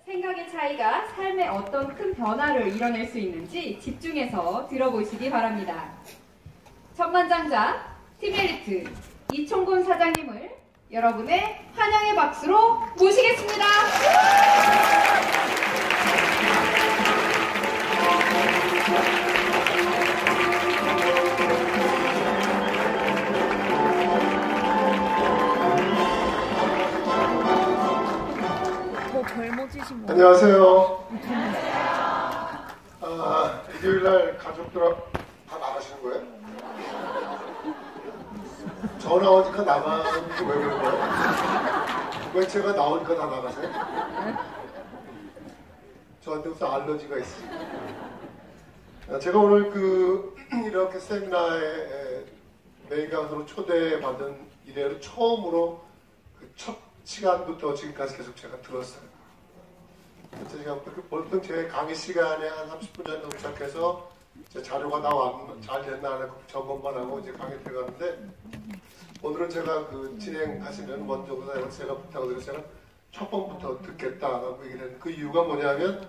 생각의 차이가 삶에 어떤 큰 변화를 이뤄낼 수 있는지 집중해서 들어보시기 바랍니다. 천만장자 팀엘리트 이총곤 사장님을 여러분의 환영의 박수로 모시겠습니다. 안녕하세요. 일요일날 가족들 다 나가시는 거예요? 전화 오니까 나가는 게 왜 그런 거예요? 왜 제가 나오니까 다 나가세요? 저한테 무슨 알러지가 있어요. 제가 오늘 이렇게 세미나에 메인 강사로 초대받은 이래로 처음으로 첫 시간부터 지금까지 계속 제가 들었어요. 제가 보통 제 강의 시간에 한 30분 전에 도착해서 제 자료가 잘 됐나 안 했고 점검만 하고 이제 강의 들어가는데, 오늘은 제가 진행하시면 먼저 제가 부탁을 드려서 제가 첫 번부터 듣겠다라고 얘기를 했는데, 그 이유가 뭐냐면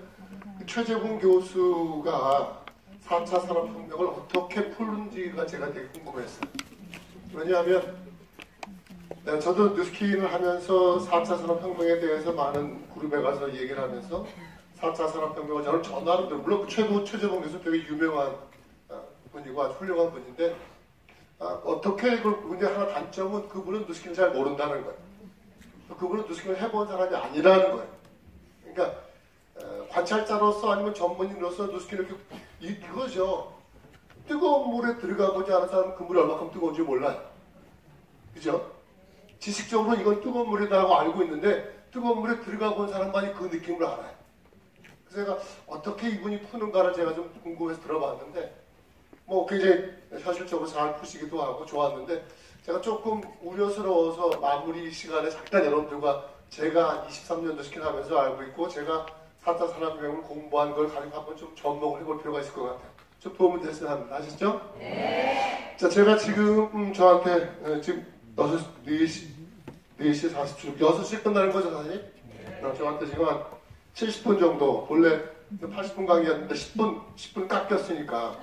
최재훈 교수가 4차 산업혁명을 어떻게 푸는지가 제가 되게 궁금했어요. 왜냐하면 저도 뉴스킨을 하면서 4차 산업혁명에 대해서 많은 그룹에 가서 얘기를 하면서 4차 산업혁명을 저는 전화로 물론 최재봉 교수 되게 유명한 분이고 아주 훌륭한 분인데, 어떻게 이걸, 근데 하나 단점은 그분은 뉴스킨을 잘 모른다는 거예요. 그분은 뉴스킨을 해본 사람이 아니라는 거예요. 그러니까 관찰자로서 아니면 전문인으로서 뉴스킨을 이거죠. 뜨거운 물에 들어가 보지 않은 사람은 그 물이 얼마큼 뜨거운지 몰라요. 그죠? 지식적으로 이건 뜨거운 물이다라고 알고 있는데 뜨거운 물에 들어가 본 사람만이 그 느낌을 알아요. 그래서 제가 어떻게 이분이 푸는가를 제가 좀 궁금해서 들어봤는데, 굉장히 현실적으로 잘 푸시기도 하고 좋았는데, 제가 조금 우려스러워서 마무리 시간에 잠깐 여러분들과 제가 23년 뉴스킨 하면서 알고 있고 제가 4차 산업혁명을 공부한 걸 가지고 한번 좀 접목을 해볼 필요가 있을 것 같아요. 좀 도움이 됐으면 합니다. 아시죠? 네. 자, 제가 지금 저한테 지금 4시 40분, 6시 끝나는 거죠, 사실? 네. 저한테 지금 한 70분 정도, 원래 80분 강의였는데 10분 깎였으니까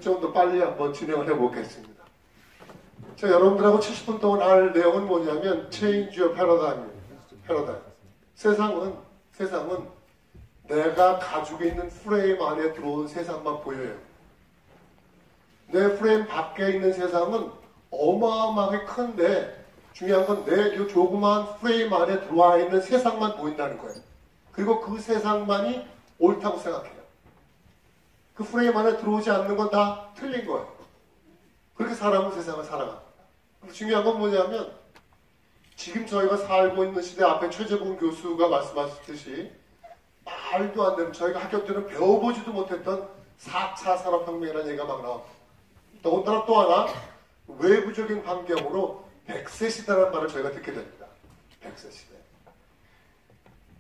좀 더 빨리 한번 진행을 해보겠습니다. 자, 여러분들하고 70분 동안 할 내용은 뭐냐면 Change Your Paradigm. 세상은 내가 가지고 있는 프레임 안에 들어온 세상만 보여요. 내 프레임 밖에 있는 세상은 어마어마하게 큰데, 중요한 건 내 이 조그마한 프레임 안에 들어와 있는 세상만 보인다는 거예요. 그리고 그 세상만이 옳다고 생각해요. 그 프레임 안에 들어오지 않는 건 다 틀린 거예요. 그렇게 사람은 세상을 살아갑니다. 중요한 건 뭐냐면, 지금 저희가 살고 있는 시대, 앞에 최재봉 교수가 말씀하셨듯이 말도 안 되는, 저희가 학교 때는 배워보지도 못했던 4차 산업혁명이라는 얘기가 막 나옵니다. 더군다나 또 하나, 외부적인 환경으로 100세 시대라는 말을 저희가 듣게 됩니다. 100세 시대.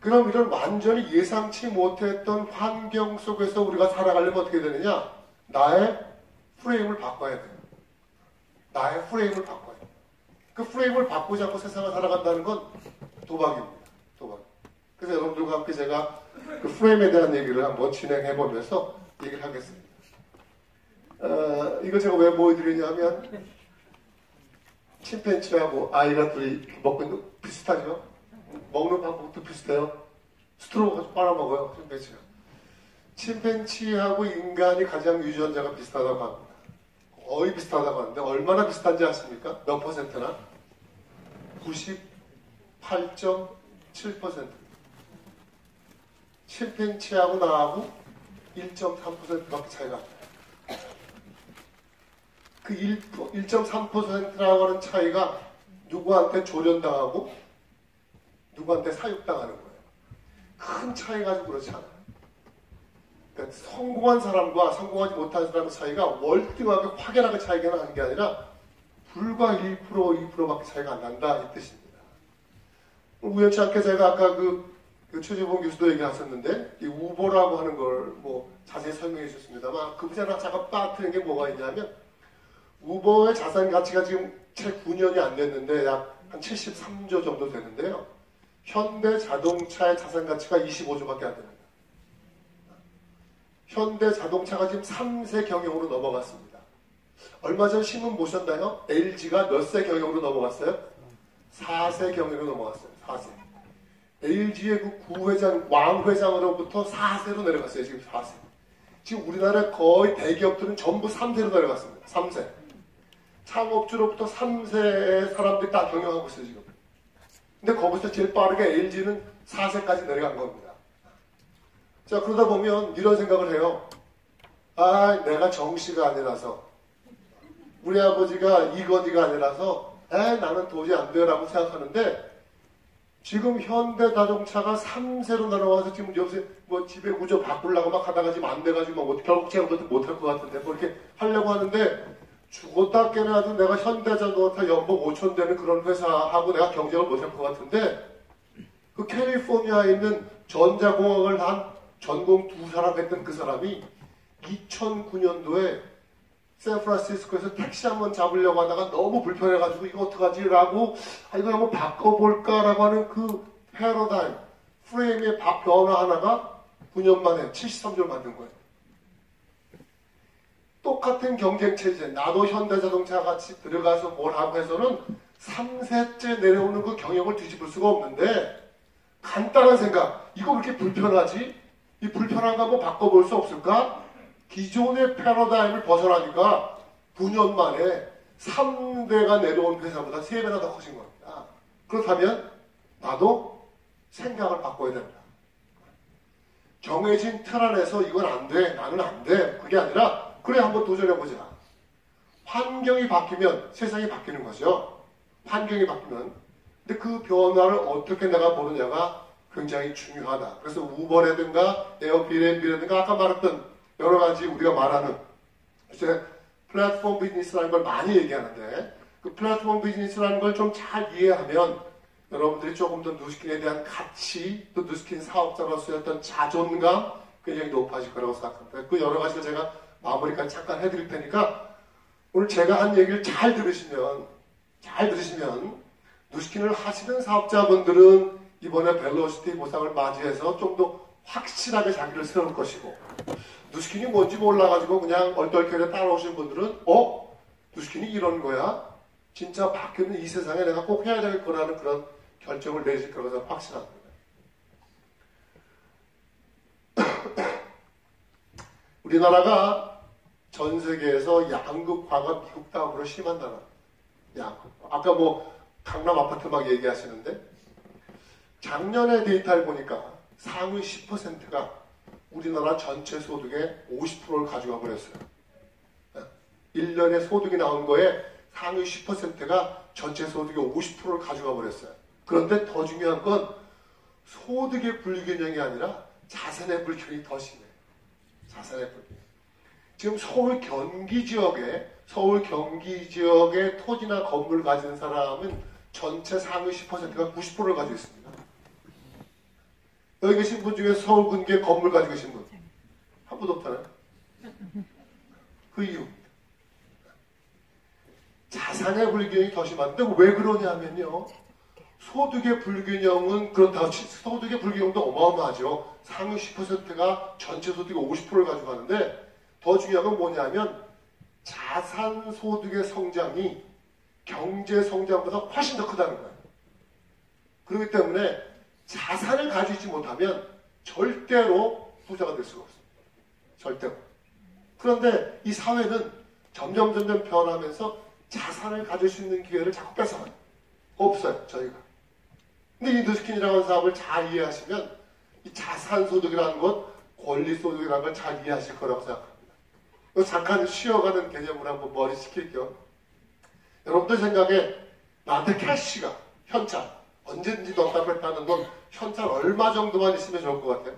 그럼 이런 완전히 예상치 못했던 환경 속에서 우리가 살아가려면 어떻게 되느냐? 나의 프레임을 바꿔야 돼요. 나의 프레임을 바꿔야 돼요. 그 프레임을 바꾸지 않고 세상을 살아간다는 건 도박입니다. 도박. 그래서 여러분들과 함께 제가 그 프레임에 대한 얘기를 한번 진행해보면서 얘기를 하겠습니다. 이거 제가 왜 보여드리냐면, 침팬지하고 아이가 둘이 먹고 있는 거 비슷하죠? 먹는 방법도 비슷해요. 스트로우 가지고 빨아먹어요, 침팬지가. 침팬지하고 인간이 가장 유전자가 비슷하다고 합니다. 거의 비슷하다고 하는데 얼마나 비슷한지 아십니까? 몇 퍼센트나? 98.7%. 침팬지하고 나하고 1.3%밖에 차이가 안 나요. 그 1.3%라고 하는 차이가 누구한테 조련당하고 누구한테 사육당하는 거예요. 큰 차이 가지고 그렇지 않아요. 그러니까 성공한 사람과 성공하지 못한 사람의 차이가 월등하게 확연하게 차이가 나는 게 아니라 불과 1%, 2%밖에 차이가 안 난다, 이 뜻입니다. 우연치 않게 제가 아까 그 최재봉 교수도 얘기하셨는데, 이 우보라고 하는 걸 자세히 설명해 주셨습니다만, 그 분야랑 잠깐 빠뜨린 게 뭐가 있냐면, 우버의 자산 가치가 지금 채 9년이 안 됐는데 약 한 73조 정도 되는데요. 현대 자동차의 자산 가치가 25조밖에 안 됩니다. 현대 자동차가 지금 3세 경영으로 넘어갔습니다. 얼마 전 신문 보셨나요? LG가 몇 세 경영으로 넘어갔어요? 4세 경영으로 넘어갔어요. 4세. LG의 그 구회장, 왕회장으로부터 4세로 내려갔어요. 지금 4세. 지금 우리나라 거의 대기업들은 전부 3세로 내려갔습니다. 3세. 창업주로부터 3세의 사람들이 다 경영하고 있어요, 지금. 근데 거기서 제일 빠르게 LG는 4세까지 내려간 겁니다. 자, 그러다 보면 이런 생각을 해요. 아, 내가 정씨가 아니라서, 우리 아버지가 이건희가 아니라서, 나는 도저히 안 돼라고 생각하는데, 지금 현대자동차가 3세로 날아와서 지금 요새 뭐 지배 구조 바꾸려고 막 하다가 지금 안 돼가지고 뭐 결국 제가 못할 것 같은데 뭐 이렇게 하려고 하는데 죽었다 깨나도 내가 현대자동차 연봉 5천 되는 그런 회사하고 내가 경쟁을 못할 것 같은데 그 캘리포니아에 있는 전자공학을 한 전공 2사람 했던 그 사람이 2009년도에 샌프란시스코에서 택시 한번 잡으려고 하다가 너무 불편해가지고 이거 어떡하지? 라고 이거 한번 바꿔볼까라고 하는 그 패러다임, 프레임의 변화 하나가 9년 만에 73조를 만든 거예요. 똑같은 경쟁체제, 나도 현대자동차 같이 들어가서 뭘 하고 해서는 3세째 내려오는 그 경영을 뒤집을 수가 없는데 간단한 생각, 이거 왜 이렇게 불편하지? 이 불편한 거 한번 바꿔볼 수 없을까? 기존의 패러다임을 벗어나니까 9년 만에 3대가 내려온 회사보다 3배나 더 커진 겁니다. 그렇다면 나도 생각을 바꿔야 된다. 정해진 틀 안에서 이건 안 돼, 나는 안 돼. 그게 아니라 그래 한번 도전해보자. 환경이 바뀌면 세상이 바뀌는 거죠. 환경이 바뀌면. 근데 그 변화를 어떻게 내가 보느냐가 굉장히 중요하다. 그래서 우버라든가 에어비앤비라든가 아까 말했던 여러 가지 우리가 말하는 이제 플랫폼 비즈니스라는 걸 많이 얘기하는데 그 플랫폼 비즈니스라는 걸 좀 잘 이해하면 여러분들이 조금 더 누스킨에 대한 가치 또 누스킨 사업자로서의 어떤 자존감 굉장히 높아질 거라고 생각합니다. 그 여러 가지를 제가 마무리까지 잠깐 해드릴 테니까 오늘 제가 한 얘기를 잘 들으시면 누스킨을 하시는 사업자분들은 이번에 벨로시티 보상을 맞이해서 좀 더 확실하게 자기를 세울 것이고 누스킨이 뭔지 몰라가지고 그냥 얼떨결에 따라오신 분들은 누스킨이 이런 거야? 진짜 바뀌는 이 세상에 내가 꼭 해야 될 거라는 그런 결정을 내실 거라고 확신합니다. 우리나라가 전 세계에서 양극화가 미국 다음으로 심한 나라. 아까 뭐 강남 아파트 막 얘기하시는데 작년에 데이터를 보니까 상위 10%가 우리나라 전체 소득의 50%를 가져가 버렸어요. 1년에 소득이 나온 거에 상위 10%가 전체 소득의 50%를 가져가 버렸어요. 그런데 더 중요한 건 소득의 불균형이 아니라 자산의 불균형이 더 심해요. 자산의 불균형. 지금 서울 경기 지역에 토지나 건물 가진 사람은 전체 상위 10%가 90%를 가지고 있습니다. 여기 계신 분 중에 서울 근교에 건물 가지고 계신 분 한 분도 없잖아요. 그 이유 자산의 불균형이 더 심한데 왜 그러냐면요. 소득의 불균형은 그렇다고 소득의 불균형도 어마어마하죠. 상위 10%가 전체 소득의 50%를 가져가는데 더 중요한 건 뭐냐면 자산 소득의 성장이 경제 성장보다 훨씬 더 크다는 거예요. 그렇기 때문에 자산을 가지고 있지 못하면 절대로 부자가 될 수가 없습니다. 절대로. 그런데 이 사회는 점점 변하면서 자산을 가질 수 있는 기회를 자꾸 뺏어가요. 없어요, 저희가. 근데 이 누스킨이라는 사업을 잘 이해하시면 이 자산소득이라는 것, 권리소득이라는 걸 잘 이해하실 거라고 생각합니다. 잠깐 쉬어가는 개념을 한번 머리 식힐게요. 여러분들 생각에 나한테 캐시가, 현찰, 언제든지 넣었다 뺐다 하는 건 현찰 얼마 정도만 있으면 좋을 것 같아요?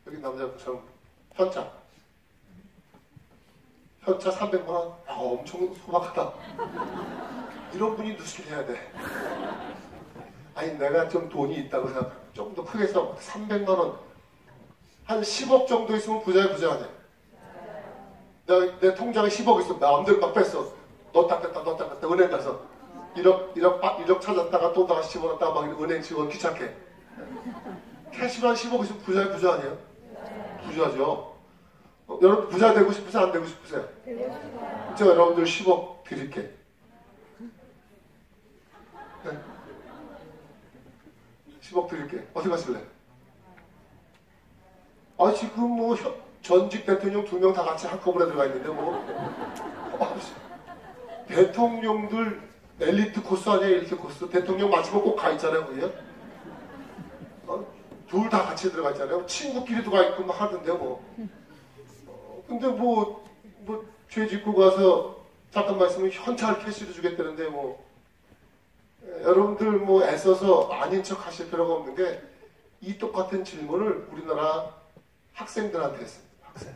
여기 남자처럼 현찰 300만 원? 엄청 소박하다. 이런 분이 누스킨 해야 돼. 아니 내가 좀 돈이 있다고 생각합니다. 조금 더 크게 써 300만 원. 한 10억 정도 있으면 부자야 부자가 돼. 내 통장에 10억 있으면 마음대로 막 뺐어. 넣었다 뺐다 은행 가서 1억 찾았다가 또 다시 집어넣었다가 막 은행 직원 귀찮게 캐시로 한 10억 있으면 부자 아니에요? 부자죠. 여러분 부자 되고 싶으세요? 안 되고 싶으세요? 제가 여러분들 10억 드릴게. 네. 10억 드릴게. 어디 가실래요? 아, 지금 뭐 전직 대통령 2명 다 같이 한꺼번에 들어가 있는데 뭐 대통령들 엘리트 코스 아니에요? 엘리트 코스. 대통령 마치고 꼭 가 있잖아요, 거기에. 둘 다 같이 들어가 있잖아요. 친구끼리도 가 있고 막 하던데 뭐. 근데 뭐 죄 짓고 가서 잠깐만 있으면 현찰 캐시로 주겠다는데 뭐 여러분들 뭐 애써서 아닌 척 하실 필요가 없는 게 이 똑같은 질문을 우리나라 학생들한테 했습니다. 학생.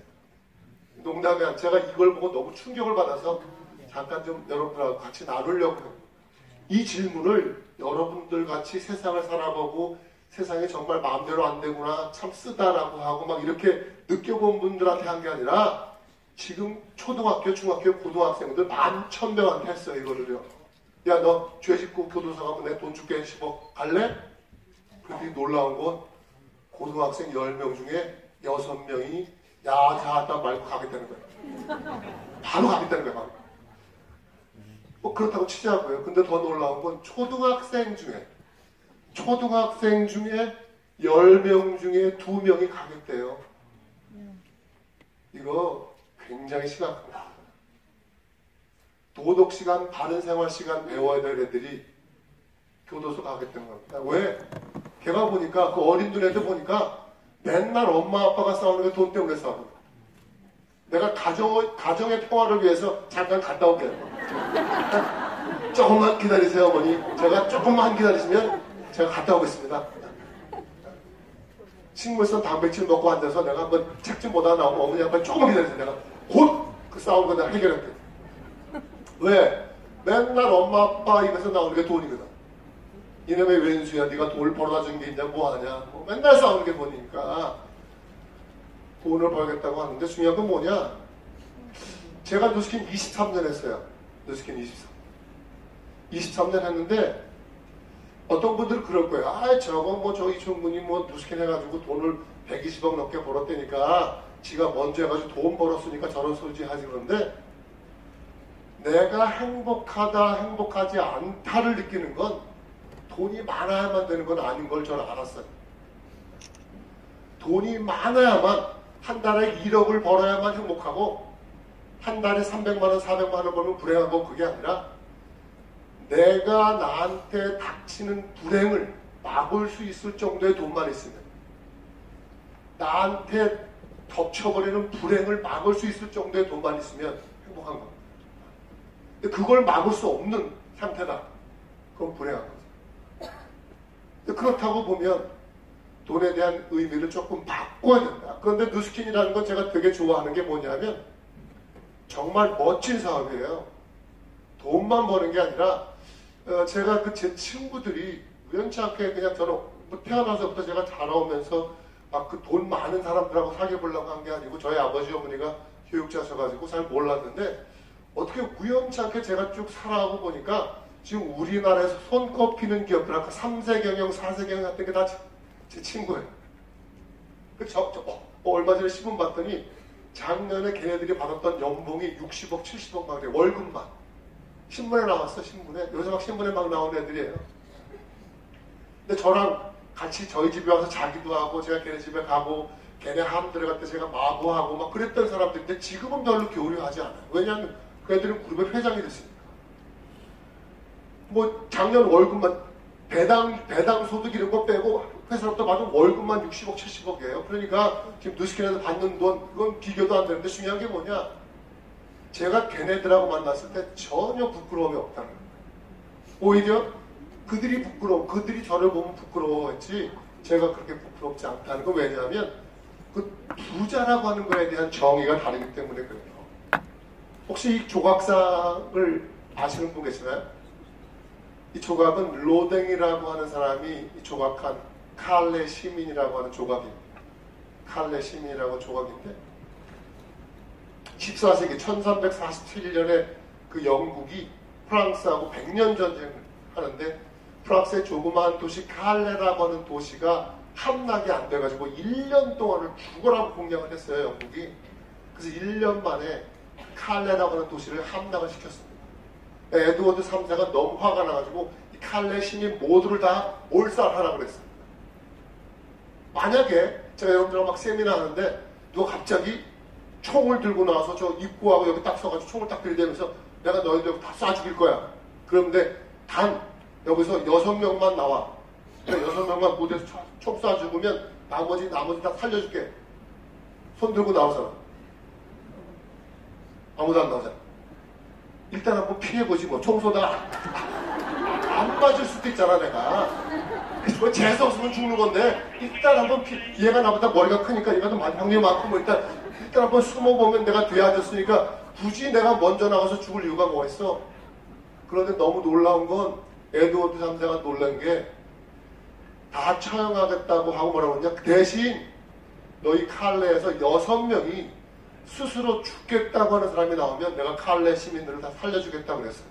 농담이 아니라 제가 이걸 보고 너무 충격을 받아서 잠깐 좀 여러분들하고 같이 나누려고 해요. 이 질문을 여러분들 같이 세상을 살아보고 세상이 정말 마음대로 안 되구나, 참 쓰다라고 하고 막 이렇게 느껴본 분들한테 한 게 아니라 지금 초등학교, 중학교, 고등학생들 11,000명한테 했어요, 이거를요. 야, 너 죄 짓고 교도소 가면 내 돈 줄게 10억 갈래? 그랬더니 놀라운 건 고등학생 10명 중에 6명이 야, 자, 말고 가겠다는 거예요. 바로 가겠다는 거예요, 바로. 뭐 그렇다고 치자고요. 근데 더 놀라운 건 초등학생 중에 10명 중에 2명이 가겠대요. 이거 굉장히 심각합니다. 도덕시간, 바른생활시간 배워야 될 애들이 교도소 가겠다는 겁니다. 왜? 걔가 보니까 그 어린 눈애들 보니까 맨날 엄마 아빠가 싸우는 게 돈 때문에 싸우는 거야. 내가 가정의 평화를 위해서 잠깐 갔다 올게요. 조금만 기다리세요, 어머니. 제가 조금만 기다리시면 제가 갔다 오겠습니다. 식물성 단백질 먹고 앉아서 내가 한번 책 좀 보다 나오면 어머니 한번 조금만 기다리세요. 내가 곧 그 싸우는 거 내가 해결할게요. 왜? 맨날 엄마 아빠 입에서 나오는 게 돈이거든. 이놈의 왼수야, 네가 돈을 벌어다 준 게 있냐, 뭐 하냐. 뭐 맨날 싸우는 게 돈이니까 돈을 벌겠다고 하는데 중요한 건 뭐냐? 제가 누스킨 23년 했어요. 누스킨 23년 했는데 어떤 분들은 그럴 거예요. 아, 저거 뭐 저 이충분이 뭐 누스킨 해가지고 돈을 120억 넘게 벌었다니까 지가 먼저 해가지고 돈 벌었으니까 저런 소리 하지. 그런데 내가 행복하다 행복하지 않다를 느끼는 건 돈이 많아야만 되는 건 아닌 걸 저는 알았어요. 돈이 많아야만 한 달에 1억을 벌어야만 행복하고 한 달에 300만 원 400만 원 벌면 불행하고 그게 아니라 내가 나한테 닥치는 불행을 막을 수 있을 정도의 돈만 있으면 나한테 덮쳐버리는 불행을 막을 수 있을 정도의 돈만 있으면 행복한 겁니다. 근데 그걸 막을 수 없는 상태다. 그건 불행한 거죠. 근데 그렇다고 보면 돈에 대한 의미를 조금 바꿔야 된다. 그런데 누스킨이라는 건 제가 되게 좋아하는 게 뭐냐면 정말 멋진 사업이에요. 돈만 버는 게 아니라 제가 제 친구들이 우연치 않게 그냥 저는 뭐 태어나서부터 제가 자라오면서 막 그 돈 많은 사람들하고 사귀어보려고 한 게 아니고 저희 아버지 어머니가 교육자셔가지고 잘 몰랐는데 어떻게 우연치 않게 제가 쭉 살아가고 보니까 지금 우리나라에서 손꼽히는 기업들 아까 3세 경영, 4세 경영 했던 게 다 제 친구예요. 얼마 전에 신문 봤더니 작년에 걔네들이 받았던 연봉이 60억, 70억 막 그래. 월급만. 신문에 나왔어, 신문에. 요새 막 신문에 막 나오는 애들이에요. 근데 저랑 같이 저희 집에 와서 자기도 하고 제가 걔네 집에 가고 걔네 함 들어갈 때 제가 마구하고 막 그랬던 사람들인데 지금은 별로 교류하지 않아요. 왜냐하면 그 애들은 그룹의 회장이 됐으니까. 뭐 작년 월급만 배당 소득 이런 거 빼고 회사로부터 받은 월급만 60억, 70억이에요. 그러니까 지금 누스킨에서 받는 돈 그건 비교도 안 되는데 중요한 게 뭐냐? 제가 걔네들하고 만났을 때 전혀 부끄러움이 없다는 거예요. 오히려 그들이 부끄러워, 그들이 저를 보면 부끄러워했지 제가 그렇게 부끄럽지 않다는 거. 왜냐하면 그 부자라고 하는 거에 대한 정의가 다르기 때문에 그래요. 혹시 이 조각상을 아시는 분 계시나요? 이 조각은 로댕이라고 하는 사람이 이 조각한 칼레 시민이라고 하는 조각입니다. 칼레 시민이라고 조각인데 14세기 1347년에 그 영국이 프랑스하고 100년 전쟁을 하는데 프랑스의 조그마한 도시 칼레라고 하는 도시가 함락이 안 돼가지고 1년 동안을 죽어라고 공략을 했어요, 영국이. 그래서 1년 만에 칼레라고 하는 도시를 함락을 시켰습니다. 에드워드 3세가 너무 화가 나가지고 이 칼레 시민 모두를 다 몰살하라고 그랬습니다. 만약에 제가 여러분들하고 막 세미나 하는데 누가 갑자기 총을 들고 나와서 저 입구하고 여기 딱 서가지고 총을 딱 들이대면서 내가 너희들 다 쏴 죽일 거야. 그런데 단 여기서 6명만 나와. 6명만 무대에서 총 쏴 죽으면 나머지 다 살려줄게. 손 들고 나오잖아. 아무도 안 나오잖아. 일단 한번 피해보지 뭐. 총 쏘다가 안 맞을 수도 있잖아 내가. 뭐 재수없으면 죽는 건데 일단 한번 얘가 나보다 머리가 크니까 얘가 더 형님 많고 뭐 일단 한번 숨어보면 내가 뒤에 앉았으니까 굳이 내가 먼저 나가서 죽을 이유가 뭐가 있어. 그런데 너무 놀라운 건 에드워드 3세가 놀란 게 다 처형하겠다고 하고 뭐라고 했냐. 대신 너희 칼레에서 6명이 스스로 죽겠다고 하는 사람이 나오면 내가 칼레 시민들을 다 살려주겠다고 그랬어요.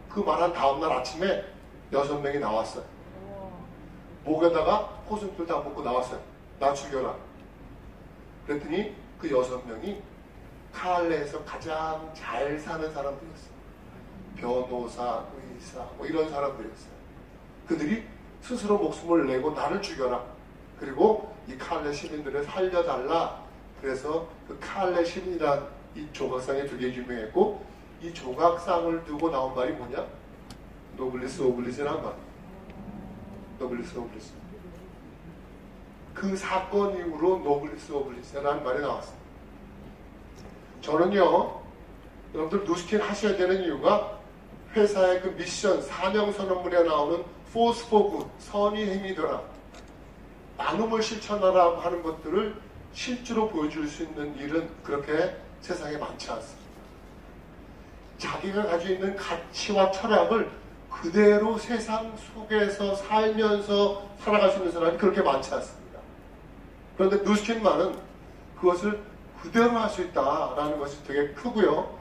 그 말한 다음날 아침에 6명이 나왔어요. 목에다가 호순들 다 묶고 나왔어요. 나 죽여라. 그랬더니 그 6명이 칼레에서 가장 잘 사는 사람들이었어요. 변호사, 의사 뭐 이런 사람들이었어요. 그들이 스스로 목숨을 내고 나를 죽여라. 그리고 이 칼레 시민들을 살려달라. 그래서 그 칼레 시민이란 이 조각상이 되게 유명했고 이 조각상을 두고 나온 말이 뭐냐? 노블리스 오블리스라는 말. 노블리스 오블리스. 그 사건 이후로 노블리스 오블리스라는 말이 나왔습니다. 저는요, 여러분들 누스킨 하셔야 되는 이유가 회사의 그 미션, 사명 선언문에 나오는 force for good, 선의 힘이 되라, 나눔을 실천하라 하는 것들을 실제로 보여줄 수 있는 일은 그렇게 세상에 많지 않습니다. 자기가 가지고 있는 가치와 철학을 그대로 세상 속에서 살면서 살아갈 수 있는 사람이 그렇게 많지 않습니다. 그런데 누스킨만은 그것을 그대로 할 수 있다라는 것이 되게 크고요.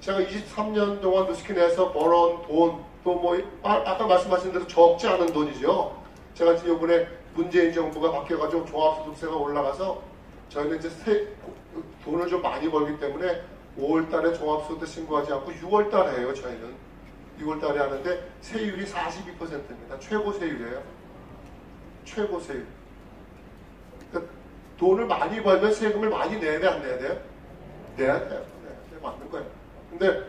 제가 23년 동안 누스킨에서 벌어온 돈, 또 뭐 아까 말씀하신 대로 적지 않은 돈이죠. 제가 지금 이번에 문재인 정부가 바뀌어가지고 종합소득세가 올라가서 저희는 이제 돈을 좀 많이 벌기 때문에 5월달에 종합소득 신고하지 않고 6월달에 해요. 저희는 6월달에 하는데 세율이 42%입니다. 최고 세율이에요. 최고 세율. 그러니까 돈을 많이 벌면 세금을 많이 내야 돼, 안 내야 돼요? 내야 돼요. 네, 맞는 거예요. 근데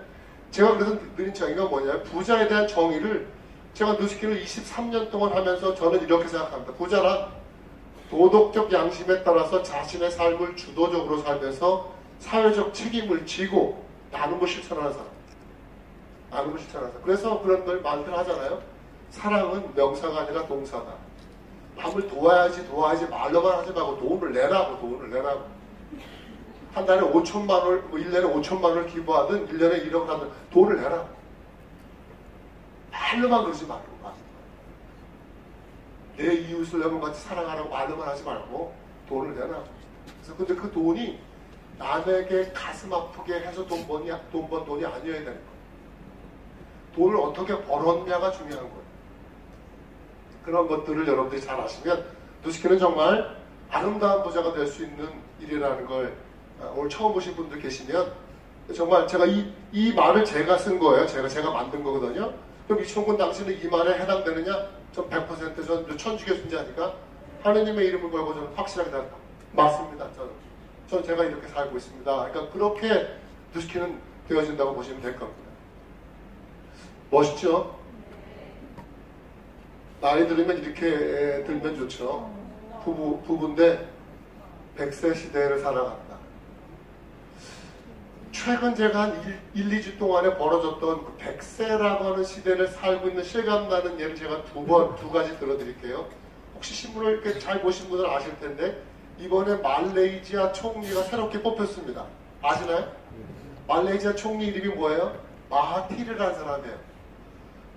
제가 그래서 드린 정의가 뭐냐면 부자에 대한 정의를 제가 누스킨을 23년 동안 하면서 저는 이렇게 생각합니다. 부자란 도덕적 양심에 따라서 자신의 삶을 주도적으로 살면서 사회적 책임을 지고 나눔을 실천하는 사람. 나눔을 실천하는 사람. 그래서 그런 걸 말들 하잖아요. 사랑은 명사가 아니라 동사다. 남을 도와야지 말로만 하지 말고 돈을 내라고. 한 달에 5천만 원, 뭐 1년에 5천만 원을 기부하든 1년에 1억 하든 돈을 내라. 말로만 그러지 말고. 내 이웃을 여러분같이 사랑하라고 말로만 하지 말고 돈을 내라. 그래서 근데 그 돈이 남에게 가슴 아프게 해서 돈 번 돈이 아니어야 되는 거예요. 돈을 어떻게 벌었냐가 중요한 거예요. 그런 것들을 여러분들이 잘 아시면 누스킨은 정말 아름다운 부자가 될 수 있는 일이라는 걸 오늘 처음 보신 분들 계시면 정말 제가 이 말을 제가 쓴 거예요. 제가 만든 거거든요. 그럼 이충근 당신은 이 말에 해당되느냐? 전 100% 전 천주교 신자니까 하느님의 이름을 걸고 저는 확실하게 다 맞습니다. 저는 제가 이렇게 살고 있습니다. 그러니까 그렇게 누스킨은 되어진다고 보시면 될 겁니다. 멋있죠? 나이 들으면 이렇게 들면 좋죠. 부부인데 100세 시대를 살아간다. 최근 제가 한 1-2주 동안에 벌어졌던 그 100세라고 하는 시대를 살고 있는 실감나는 예를 제가 두 가지 들어드릴게요. 혹시 신문을 이렇게 잘 보신 분들은 아실 텐데 이번에 말레이시아 총리가 새롭게 뽑혔습니다. 아시나요? 말레이시아 총리 이름이 뭐예요? 마하티르라는 사람이에요.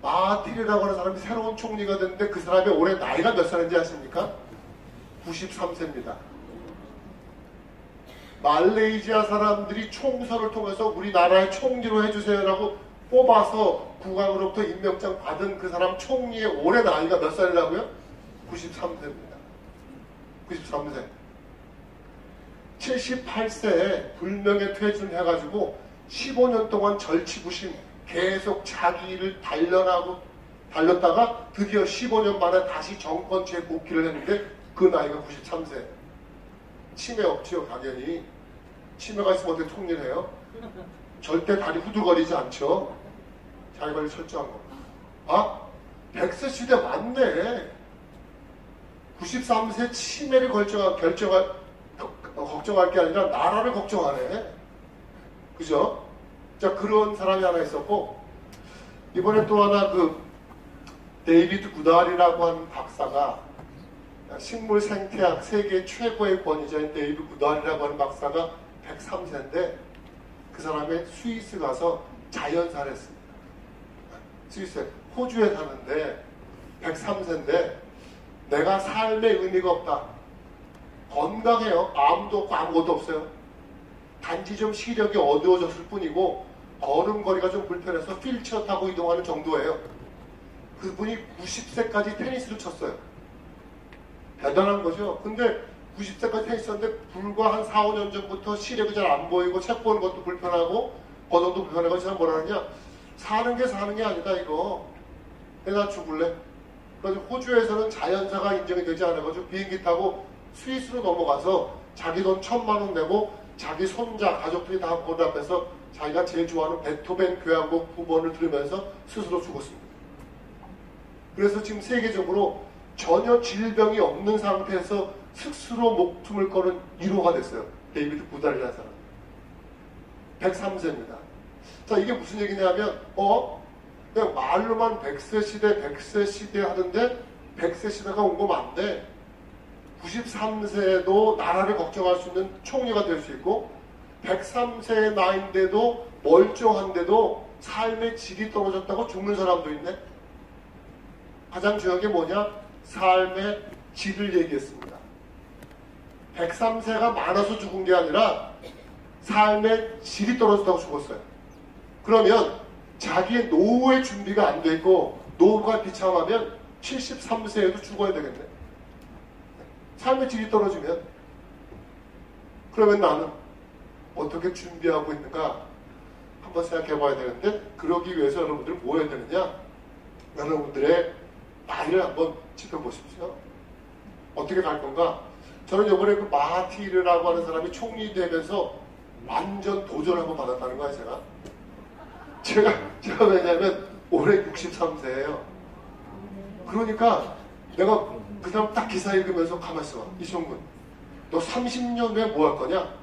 마하티르라고 하는 사람이 새로운 총리가 됐는데 그 사람의 올해 나이가 몇 살인지 아십니까? 93세입니다. 말레이시아 사람들이 총선을 통해서 우리나라의 총리로 해주세요라고 뽑아서 국왕으로부터 임명장 받은 그 사람 총리의 올해 나이가 몇 살이라고요? 93세입니다. 93세. 78세에 불명예 퇴진해가지고 15년 동안 절치부심 계속 자기 일을 달렸다가 드디어 15년 만에 다시 정권 재복귀를 했는데 그 나이가 93세. 치매 없지요, 당연히. 치매가 있으면 어떻게 총리를 해요? 절대 다리 후들거리지 않죠. 자기 관리 철저한 거. 아? 100세 시대 맞네. 93세 치매를 걱정할 게 아니라 나라를 걱정하네. 그죠? 자, 그런 사람이 하나 있었고, 이번에 또 하나 데이비드 구달이라고 하는 박사가, 식물 생태학 세계 최고의 권위자인 데이비드 구달이라고 하는 박사가 103세인데, 그 사람이 스위스 가서 자연사를 했습니다. 스위스, 호주에 사는데 103세인데 내가 삶에 의미가 없다. 건강해요. 암도 없고 아무것도 없어요. 단지 좀 시력이 어두워졌을 뿐이고 걸음걸이가 좀 불편해서 휠체어 타고 이동하는 정도예요. 그분이 90세까지 테니스를 쳤어요. 대단한 거죠. 근데 90세까지 테니스 쳤는데 불과 한 4, 5년 전부터 시력이 잘 안 보이고 책 보는 것도 불편하고 거동도 불편하고 제가 뭐라 하느냐, 사는 게 아니다 이거. 내가 죽을래? 그래서 호주에서는 자연사가 인정이 되지 않아가지고 비행기 타고 스위스로 넘어가서 자기 돈 1,000만 원 내고 자기 손자 가족들이 다 보는 앞에서 자기가 제일 좋아하는 베토벤 교향곡 9번을 들으면서 스스로 죽었습니다. 그래서 지금 세계적으로 전혀 질병이 없는 상태에서 스스로 목숨을 거는 1호가 됐어요. 데이비드 구달이라는 사람. 103세입니다. 자, 이게 무슨 얘기냐면 그냥 말로만 100세 시대 하던데 100세 시대가 온 거면 안 돼. 93세도 나라를 걱정할 수 있는 총리가 될 수 있고 103세의 나이인데도 멀쩡한데도 삶의 질이 떨어졌다고 죽는 사람도 있네. 가장 중요한 게 뭐냐? 삶의 질을 얘기했습니다. 103세가 많아서 죽은 게 아니라 삶의 질이 떨어졌다고 죽었어요. 그러면 자기의 노후의 준비가 안 돼 있고 노후가 비참하면 73세에도 죽어야 되겠네. 삶의 질이 떨어지면. 그러면 나는 어떻게 준비하고 있는가 한번 생각해 봐야 되는데, 그러기 위해서 여러분들 뭐 해야 되느냐? 여러분들의 나이를 한번 짚어보십시오. 어떻게 갈 건가? 저는 이번에 그 마하티르라고 하는 사람이 총리 되면서 완전 도전을 한번 받았다는 거예요, 제가 왜냐면 올해 63세예요. 그러니까 내가 그 사람 딱 기사 읽으면서 가만히 있어. 이성근, 너 30년 후에 뭐 할 거냐?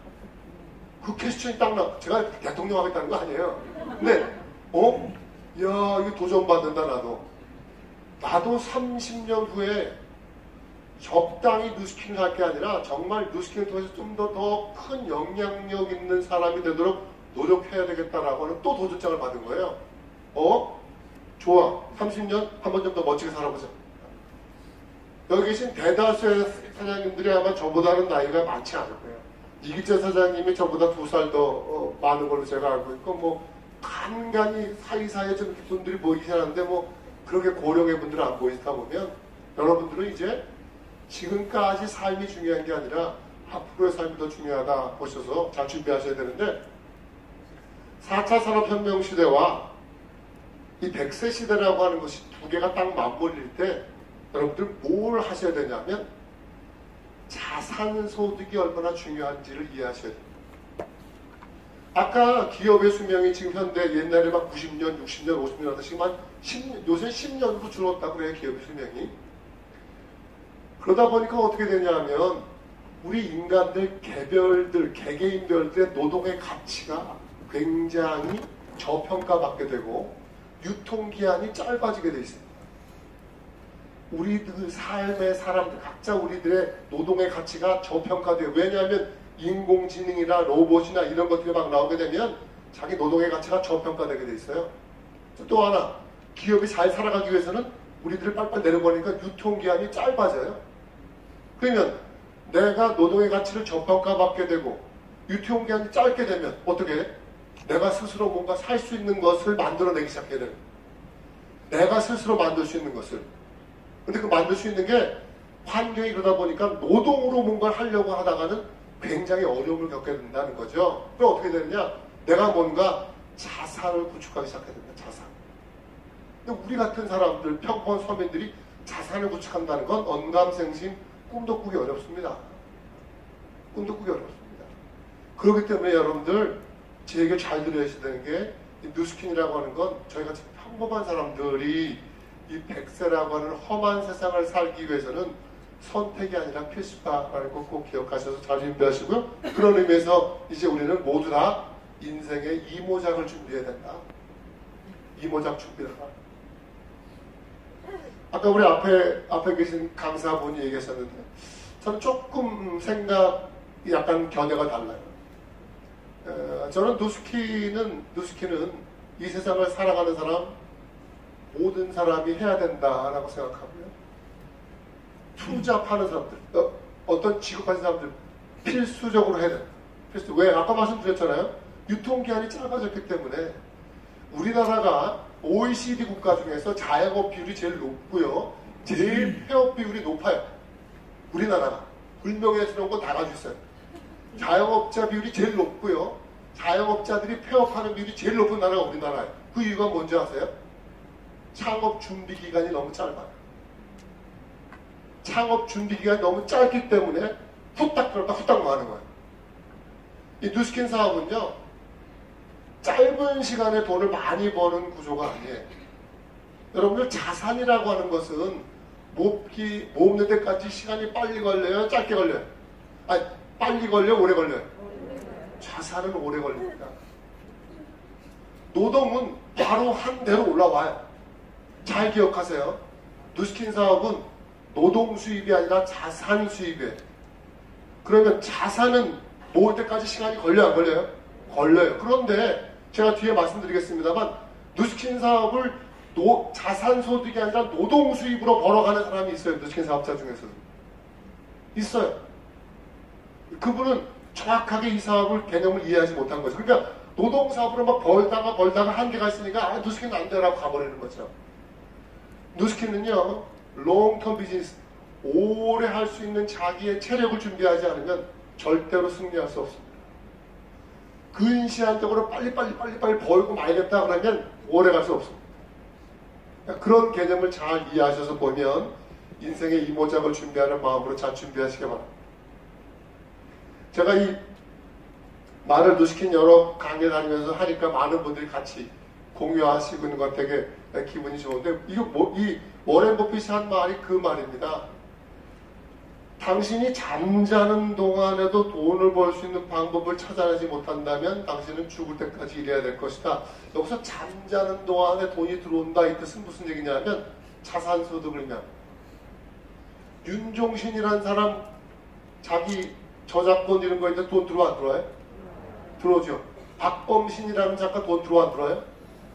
그 퀘스천이 딱 제가 대통령 하겠다는 거 아니에요. 근데 야, 이거 도전 받는다. 나도 30년 후에 적당히 뉴스킹을 할 게 아니라 정말 뉴스킹을 통해서 좀 더 큰 영향력 있는 사람이 되도록 노력해야 되겠다라고 하는 또 도전장을 받은 거예요. 좋아. 30년 한번 좀 더 멋지게 살아보자. 여기 계신 대다수의 사장님들이 아마 저보다는 나이가 많지 않을 거예요. 이기재 사장님이 저보다 2살 더 많은 걸로 제가 알고 있고, 간간히 사이사이에 좀 분들이 보이긴 하는데, 그렇게 고령의 분들은 안 보이다 보면, 여러분들은 이제 지금까지 삶이 중요한 게 아니라 앞으로의 삶이 더 중요하다 보셔서 잘 준비하셔야 되는데, 4차 산업혁명 시대와 이 100세 시대라고 하는 것이 두 개가 딱 맞물릴 때 여러분들 뭘 하셔야 되냐면 자산소득이 얼마나 중요한지를 이해하셔야 됩니다. 아까 기업의 수명이 지금 현대 옛날에 막 90년, 60년, 50년 하다 지금 한 요새 10년으로 줄었다고 그래요, 기업의 수명이. 그러다 보니까 어떻게 되냐면 우리 인간들 개개인별들의 노동의 가치가 굉장히 저평가받게 되고 유통기한이 짧아지게 돼 있습니다. 우리들 삶의 사람들 각자 우리들의 노동의 가치가 저평가돼요. 왜냐하면 인공지능이나 로봇이나 이런 것들이 막 나오게 되면 자기 노동의 가치가 저평가되게 돼 있어요. 또 하나, 기업이 잘 살아가기 위해서는 우리들을 빨빨 내려버리니까 유통기한이 짧아져요. 그러면 내가 노동의 가치를 저평가받게 되고 유통기한이 짧게 되면 어떻게 해? 내가 스스로 뭔가 살 수 있는 것을 만들어내기 시작해야 돼요. 내가 스스로 만들 수 있는 것을. 근데 그 만들 수 있는 게 환경이 그러다 보니까 노동으로 뭔가를 하려고 하다가는 굉장히 어려움을 겪게 된다는 거죠. 그럼 어떻게 되느냐? 내가 뭔가 자산을 구축하기 시작해야 됩니다. 자산. 근데 우리 같은 사람들, 평범한 서민들이 자산을 구축한다는 건 언감생심, 꿈도 꾸기 어렵습니다. 꿈도 꾸기 어렵습니다. 그렇기 때문에 여러분들 제 얘기를 잘 들으셔야 되는 게 누스킨이라고 하는 건 저희같이 평범한 사람들이 이 백세라고 하는 험한 세상을 살기 위해서는 선택이 아니라 필수다라는 거 꼭 기억하셔서 잘 준비하시고요. 그런 의미에서 이제 우리는 모두 다 인생의 이모작을 준비해야 된다. 이모작 준비해라. 아까 우리 앞에 계신 강사분이 얘기하셨는데 저는 조금 생각이 약간 견해가 달라요. 저는 누스키는 이 세상을 살아가는 사람 모든 사람이 해야 된다라고 생각하고요. 투잡하는 사람들, 어떤 직업하는 사람들 필수적으로 해야 된다. 필수. 왜? 아까 말씀드렸잖아요. 유통기한이 짧아졌기 때문에 우리나라가 OECD 국가 중에서 자영업 비율이 제일 높고요. 제일 폐업 비율이 높아요. 우리나라가. 불명예스러운 건 다 가지고 있어요. 자영업자 비율이 제일 높고요. 자영업자들이 폐업하는 비율이 제일 높은 나라가 우리나라예요. 그 이유가 뭔지 아세요? 창업 준비 기간이 너무 짧아요. 창업 준비 기간이 너무 짧기 때문에 후딱 들었다 후딱 마는 거예요. 이 누스킨 사업은요, 짧은 시간에 돈을 많이 버는 구조가 아니에요. 여러분들 자산이라고 하는 것은 모으는 데까지 시간이 빨리 걸려요? 짧게 걸려요? 아니, 빨리 걸려요? 오래 걸려요? 자산은 오래 걸립니다. 노동은 바로 한 대로 올라와요. 잘 기억하세요. 누스킨 사업은 노동 수입이 아니라 자산 수입이에요. 그러면 자산은 모을 때까지 시간이 걸려요? 안 걸려요? 걸려요. 그런데 제가 뒤에 말씀드리겠습니다만 누스킨 사업을 자산 소득이 아니라 노동 수입으로 벌어가는 사람이 있어요. 누스킨 사업자 중에서는. 있어요. 그분은 정확하게 이 사업을 개념을 이해하지 못한 거죠. 그러니까 노동 사업으로 막 벌다가 한계가 있으니까 누스킨은 안 되라고 가버리는 거죠. 누스킨은요, 롱텀 비즈니스, 오래 할 수 있는 자기의 체력을 준비하지 않으면 절대로 승리할 수 없습니다. 근시안적으로 빨리 벌고 말겠다 그러면 오래 갈 수 없습니다. 그런 개념을 잘 이해하셔서 보면 인생의 이모작을 준비하는 마음으로 잘 준비하시기 바랍니다. 제가 이 말을 누스킨 여러 강의 다니면서 하니까 많은 분들이 같이 공유하시고 있는 것 되게 기분이 좋은데, 이 워렌 버핏이 한 말이 그 말입니다. 당신이 잠자는 동안에도 돈을 벌 수 있는 방법을 찾아내지 못한다면 당신은 죽을 때까지 일해야 될 것이다. 여기서 잠자는 동안에 돈이 들어온다 이 뜻은 무슨 얘기냐면 자산소득을 의미합니다. 윤종신이라는 사람 자기 저작권 이런 거 있는데 돈 들어와 안 들어와요? 들어오죠. 박범신이라는 작가 돈 들어와 안 들어와요?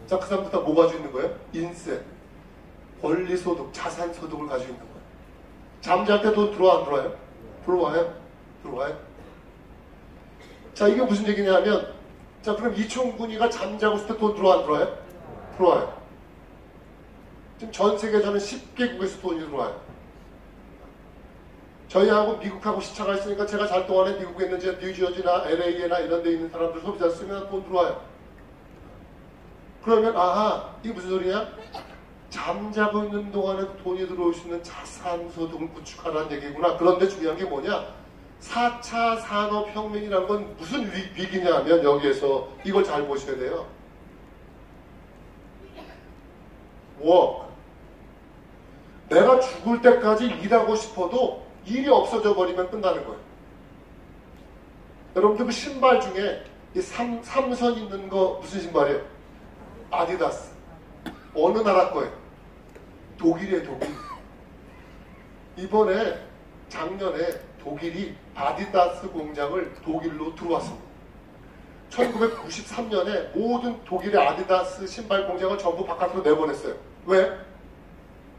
자, 그 사람들 다 뭐 가지고 있는 거예요? 인세, 권리소득, 자산소득을 가지고 있는 거예요. 잠잘 때 돈 들어와 안 들어와요? 들어와요? 들어와요? 자, 이게 무슨 얘기냐면, 자, 그럼 이총군이가 잠자고 있을 때 돈 들어와 안 들어와요? 들어와요. 지금 전 세계 저는 10개국에서 돈이 들어와요. 저희하고 미국하고 시차가 있으니까 제가 잘 동안에 미국에 있는지 뉴저지나 LA나 이런 데 있는 사람들 소비자 쓰면 돈 들어와요. 그러면 아하, 이게 무슨 소리냐? 잠자고 있는 동안에 돈이 들어올 수 있는 자산소득을 구축하라는 얘기구나. 그런데 중요한 게 뭐냐? 4차 산업혁명이라는 건 무슨 위기냐면 여기에서 이걸 잘 보셔야 돼요. 워크. 내가 죽을 때까지 일하고 싶어도 일이 없어져 버리면 끝나는 거예요. 여러분들 그 신발 중에 이 삼선 있는 거 무슨 신발이에요? 아디다스. 어느 나라 거예요? 독일이에요, 독일. 이번에 작년에 독일이 아디다스 공장을 독일로 들어왔습니다. 1993년에 모든 독일의 아디다스 신발 공장을 전부 바깥으로 내보냈어요. 왜?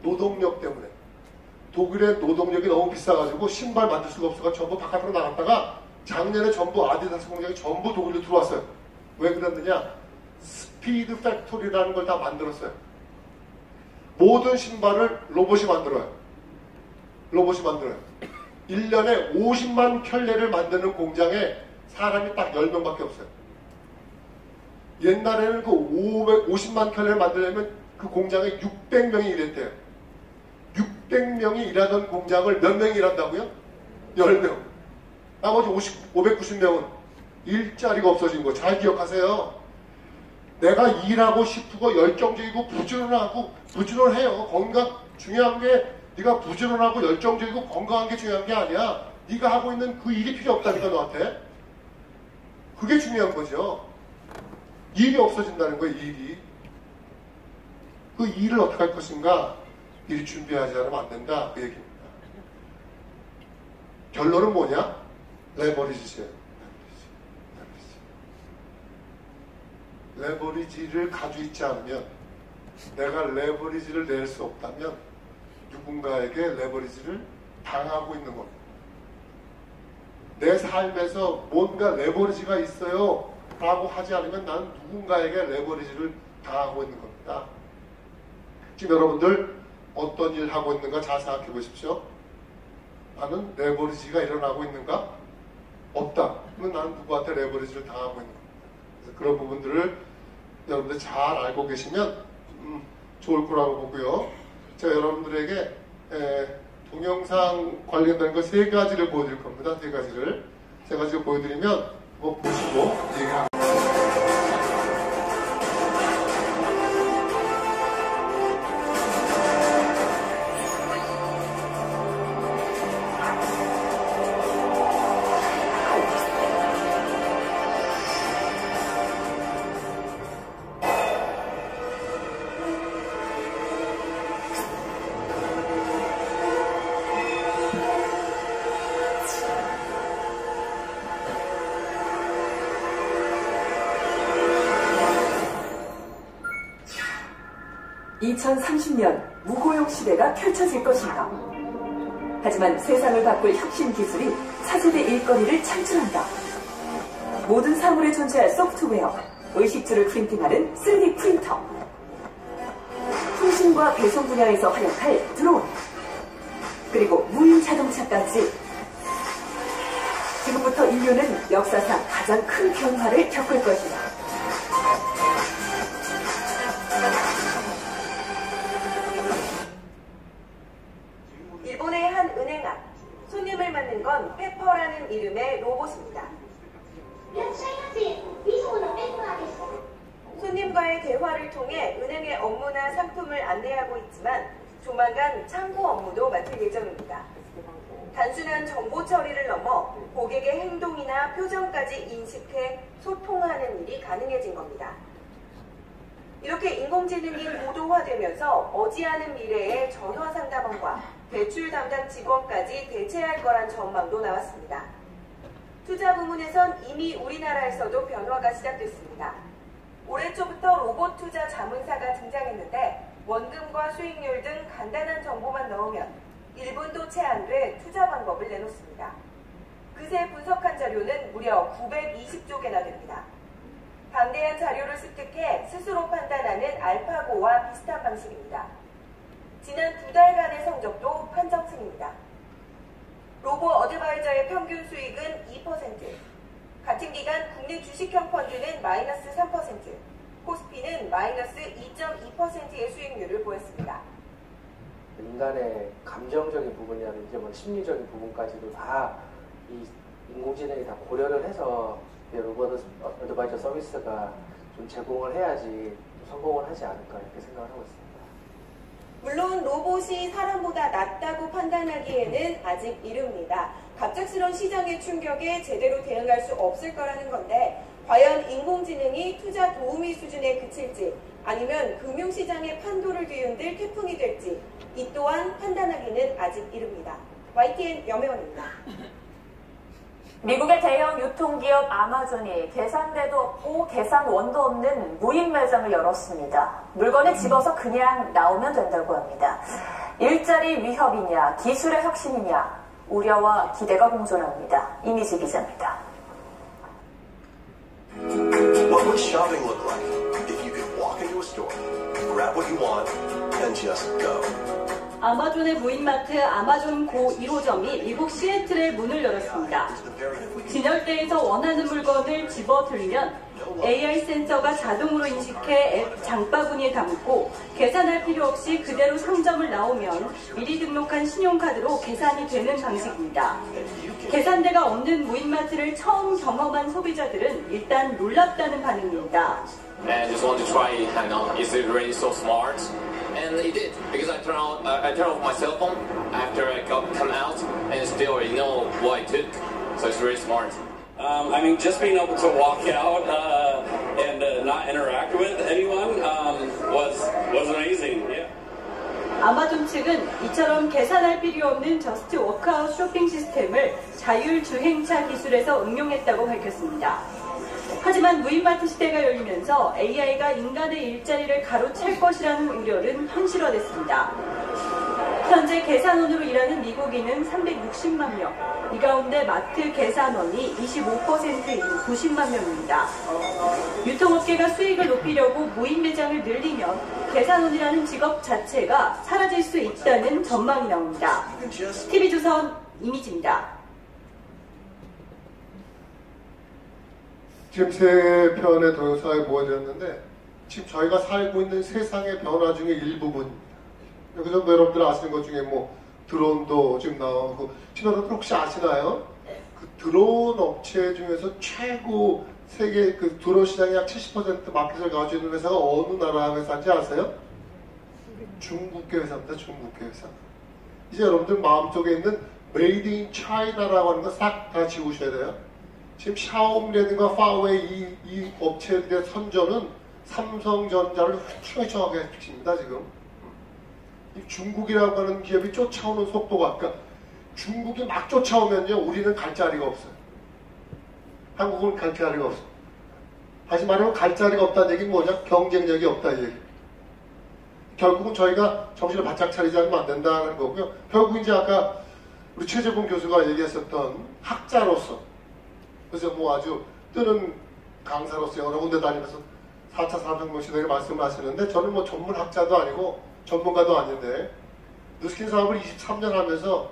노동력 때문에. 독일의 노동력이 너무 비싸가지고 신발 만들 수가 없어서 전부 바깥으로 나갔다가 작년에 전부 아디다스 공장이 전부 독일로 들어왔어요. 왜 그랬느냐? 스피드 팩토리라는 걸 다 만들었어요. 모든 신발을 로봇이 만들어요. 로봇이 만들어요. 1년에 50만 켤레를 만드는 공장에 사람이 딱 10명밖에 없어요. 옛날에는 그 50만 켤레를 만들려면 그 공장에 600명이 일했대요. 600명이 일하던 공장을 몇 명이 일한다고요? 10명. 나머지 590명은 일자리가 없어진 거 잘 기억하세요. 내가 일하고 싶고 열정적이고 부지런해요. 건강 중요한 게 네가 부지런하고 열정적이고 건강한 게 중요한 게 아니야. 네가 하고 있는 그 일이 필요 없다니까 너한테. 그게 중요한 거죠. 일이 없어진다는 거예요. 일이. 그 일을 어떻게 할 것인가? 미리 준비하지 않으면 안 된다. 그 얘기입니다. 결론은 뭐냐? 레버리지예요. 레버리지를 가지고 있지 않으면, 내가 레버리지를 낼 수 없다면 누군가에게 레버리지를 당하고 있는 겁니다. 내 삶에서 뭔가 레버리지가 있어요 라고 하지 않으면 난 누군가에게 레버리지를 당하고 있는 겁니다. 지금 여러분들 어떤 일 하고 있는가 잘 생각해 보십시오. 나는 레버리지가 일어나고 있는가? 없다. 그러면 나는 누구한테 레버리지를 당하고 있는 겁니다. 그래서 그런 부분들을 여러분들 잘 알고 계시면 좋을 거라고 보고요. 제가 여러분들에게 동영상 관련된 거 3가지를 보여드릴 겁니다. 3가지를. 3가지를 보여드리면 그거 보시고 얘기합니다. 2030년 무고용 시대가 펼쳐질 것입니다. 하지만 세상을 바꿀 혁신 기술이 차세대 일거리를 창출한다. 모든 사물에 존재할 소프트웨어, 의식주를 프린팅하는 3D 프린터, 통신과 배송 분야에서 활약할 드론, 그리고 무인 자동차까지 지금부터 인류는 역사상 가장 큰 변화를 겪을 것이다. 일본의 한 은행 앞, 손님을 맞는 건 페퍼라는 이름의 로봇입니다. 손님과의 대화를 통해 은행의 업무나 상품을 안내하고 있지만 조만간 창구 업무도 맡을 예정입니다. 단순한 정보 처리를 넘어 고객의 행동이나 표정까지 인식해 소통하는 일이 가능해진 겁니다. 이렇게 인공지능이 고도화되면서 머지않은 미래에 전화 상담원과 대출 담당 직원까지 대체할 거란 전망도 나왔습니다. 투자 부문에선 이미 우리나라에서도 변화가 시작됐습니다. 올해 초부터 로봇 투자 자문사가 등장했는데 원금과 수익률 등 간단한 정보만 넣으면 1분도 채 안 돼 투자 방법을 내놓습니다. 그새 분석한 자료는 무려 920쪽이나 됩니다. 방대한 자료를 습득해 스스로 판단하는 알파고와 비슷한 방식입니다. 지난 2달간의 성적도 판정승입니다. 로보 어드바이저의 평균 수익은 2%, 같은 기간 국내 주식형 펀드는 마이너스 3%, 코스피는 마이너스 2.2%의 수익률을 보였습니다. 인간의 감정적인 부분이라든지 뭐 심리적인 부분까지도 다 이 인공지능이 다 고려를 해서 로봇 어드바이저 서비스가 좀 제공을 해야지 성공을 하지 않을까 이렇게 생각을 하고 있습니다. 물론 로봇이 사람보다 낫다고 판단하기에는 아직 이릅니다. 갑작스러운 시장의 충격에 제대로 대응할 수 없을 거라는 건데 과연 인공지능이 투자 도우미 수준에 그칠지 아니면 금융시장의 판도를 뒤흔들 태풍이 될지 이 또한 판단하기는 아직 이릅니다. YTN 염혜원입니다. 미국의 대형 유통기업 아마존이 계산대도 없고 계산원도 없는 무인 매장을 열었습니다. 물건을 집어서 그냥 나오면 된다고 합니다. 일자리 위협이냐, 기술의 혁신이냐, 우려와 기대가 공존합니다. 이미지 기자입니다. What would shopping look like if you could walk into a store, grab what you want, and just go? 아마존의 무인마트 아마존 고 1호점이 미국 시애틀에 문을 열었습니다. 진열대에서 원하는 물건을 집어 들면 AI 센서가 자동으로 인식해 앱 장바구니에 담고 계산할 필요 없이 그대로 상점을 나오면 미리 등록한 신용카드로 계산이 되는 방식입니다. 계산대가 없는 무인마트를 처음 경험한 소비자들은 일단 놀랍다는 반응입니다. And just want to try, is it really so smart? And it did, because I turned off my cell phone after I come out, and still you know what I took, so it's really smart. I mean, just being able to walk out and not interact with anyone was amazing. Yeah. 아마존 측은 이처럼 계산할 필요 없는 저스트 워크아웃 쇼핑 시스템을 자율주행차 기술에서 응용했다고 밝혔습니다. 하지만 무인마트 시대가 열리면서 AI가 인간의 일자리를 가로챌 것이라는 우려는 현실화됐습니다. 현재 계산원으로 일하는 미국인은 360만 명, 이 가운데 마트 계산원이 25%인 90만 명입니다. 유통업계가 수익을 높이려고 무인 매장을 늘리면 계산원이라는 직업 자체가 사라질 수 있다는 전망이 나옵니다. TV조선 이미지입니다. 지금 세 편의 동영상을 보여드렸는데 지금 저희가 살고 있는 세상의 변화 중에 일부분입니다. 여기서 여러분들 아시는 것 중에 뭐 드론도 지금 나오고 지금 여러분들 혹시 아시나요? 그 드론 업체 중에서 최고 세계 그 드론 시장의 약 70% 마켓을 가지고 있는 회사가 어느 나라 회사인지 아세요? 중국계 회사입니다. 중국계 회사. 이제 여러분들 마음속에 있는 메이드 인 차이나라고 하는 거 싹 다 지우셔야 돼요. 지금 샤오미라든가 파웨이 이 업체들의 선전은 삼성전자를 휘청휘청하게 해줍니다. 지금 이 중국이라고 하는 기업이 쫓아오는 속도가 그러니까 중국이 막 쫓아오면요 우리는 갈 자리가 없어요. 한국은 갈 자리가 없어요. 다시 말하면 갈 자리가 없다는 얘기는 뭐냐? 경쟁력이 없다 이 얘기. 결국은 저희가 정신을 바짝 차리지 않으면 안 된다는 거고요. 결국 이제 아까 우리 최재봉 교수가 얘기했었던 학자로서 그래서 뭐 아주 뜨는 강사로서 여러 군데 다니면서 4차 산업혁명 시대를 말씀을 하시는데 저는 뭐 전문학자도 아니고 전문가도 아닌데 누스킨 사업을 23년 하면서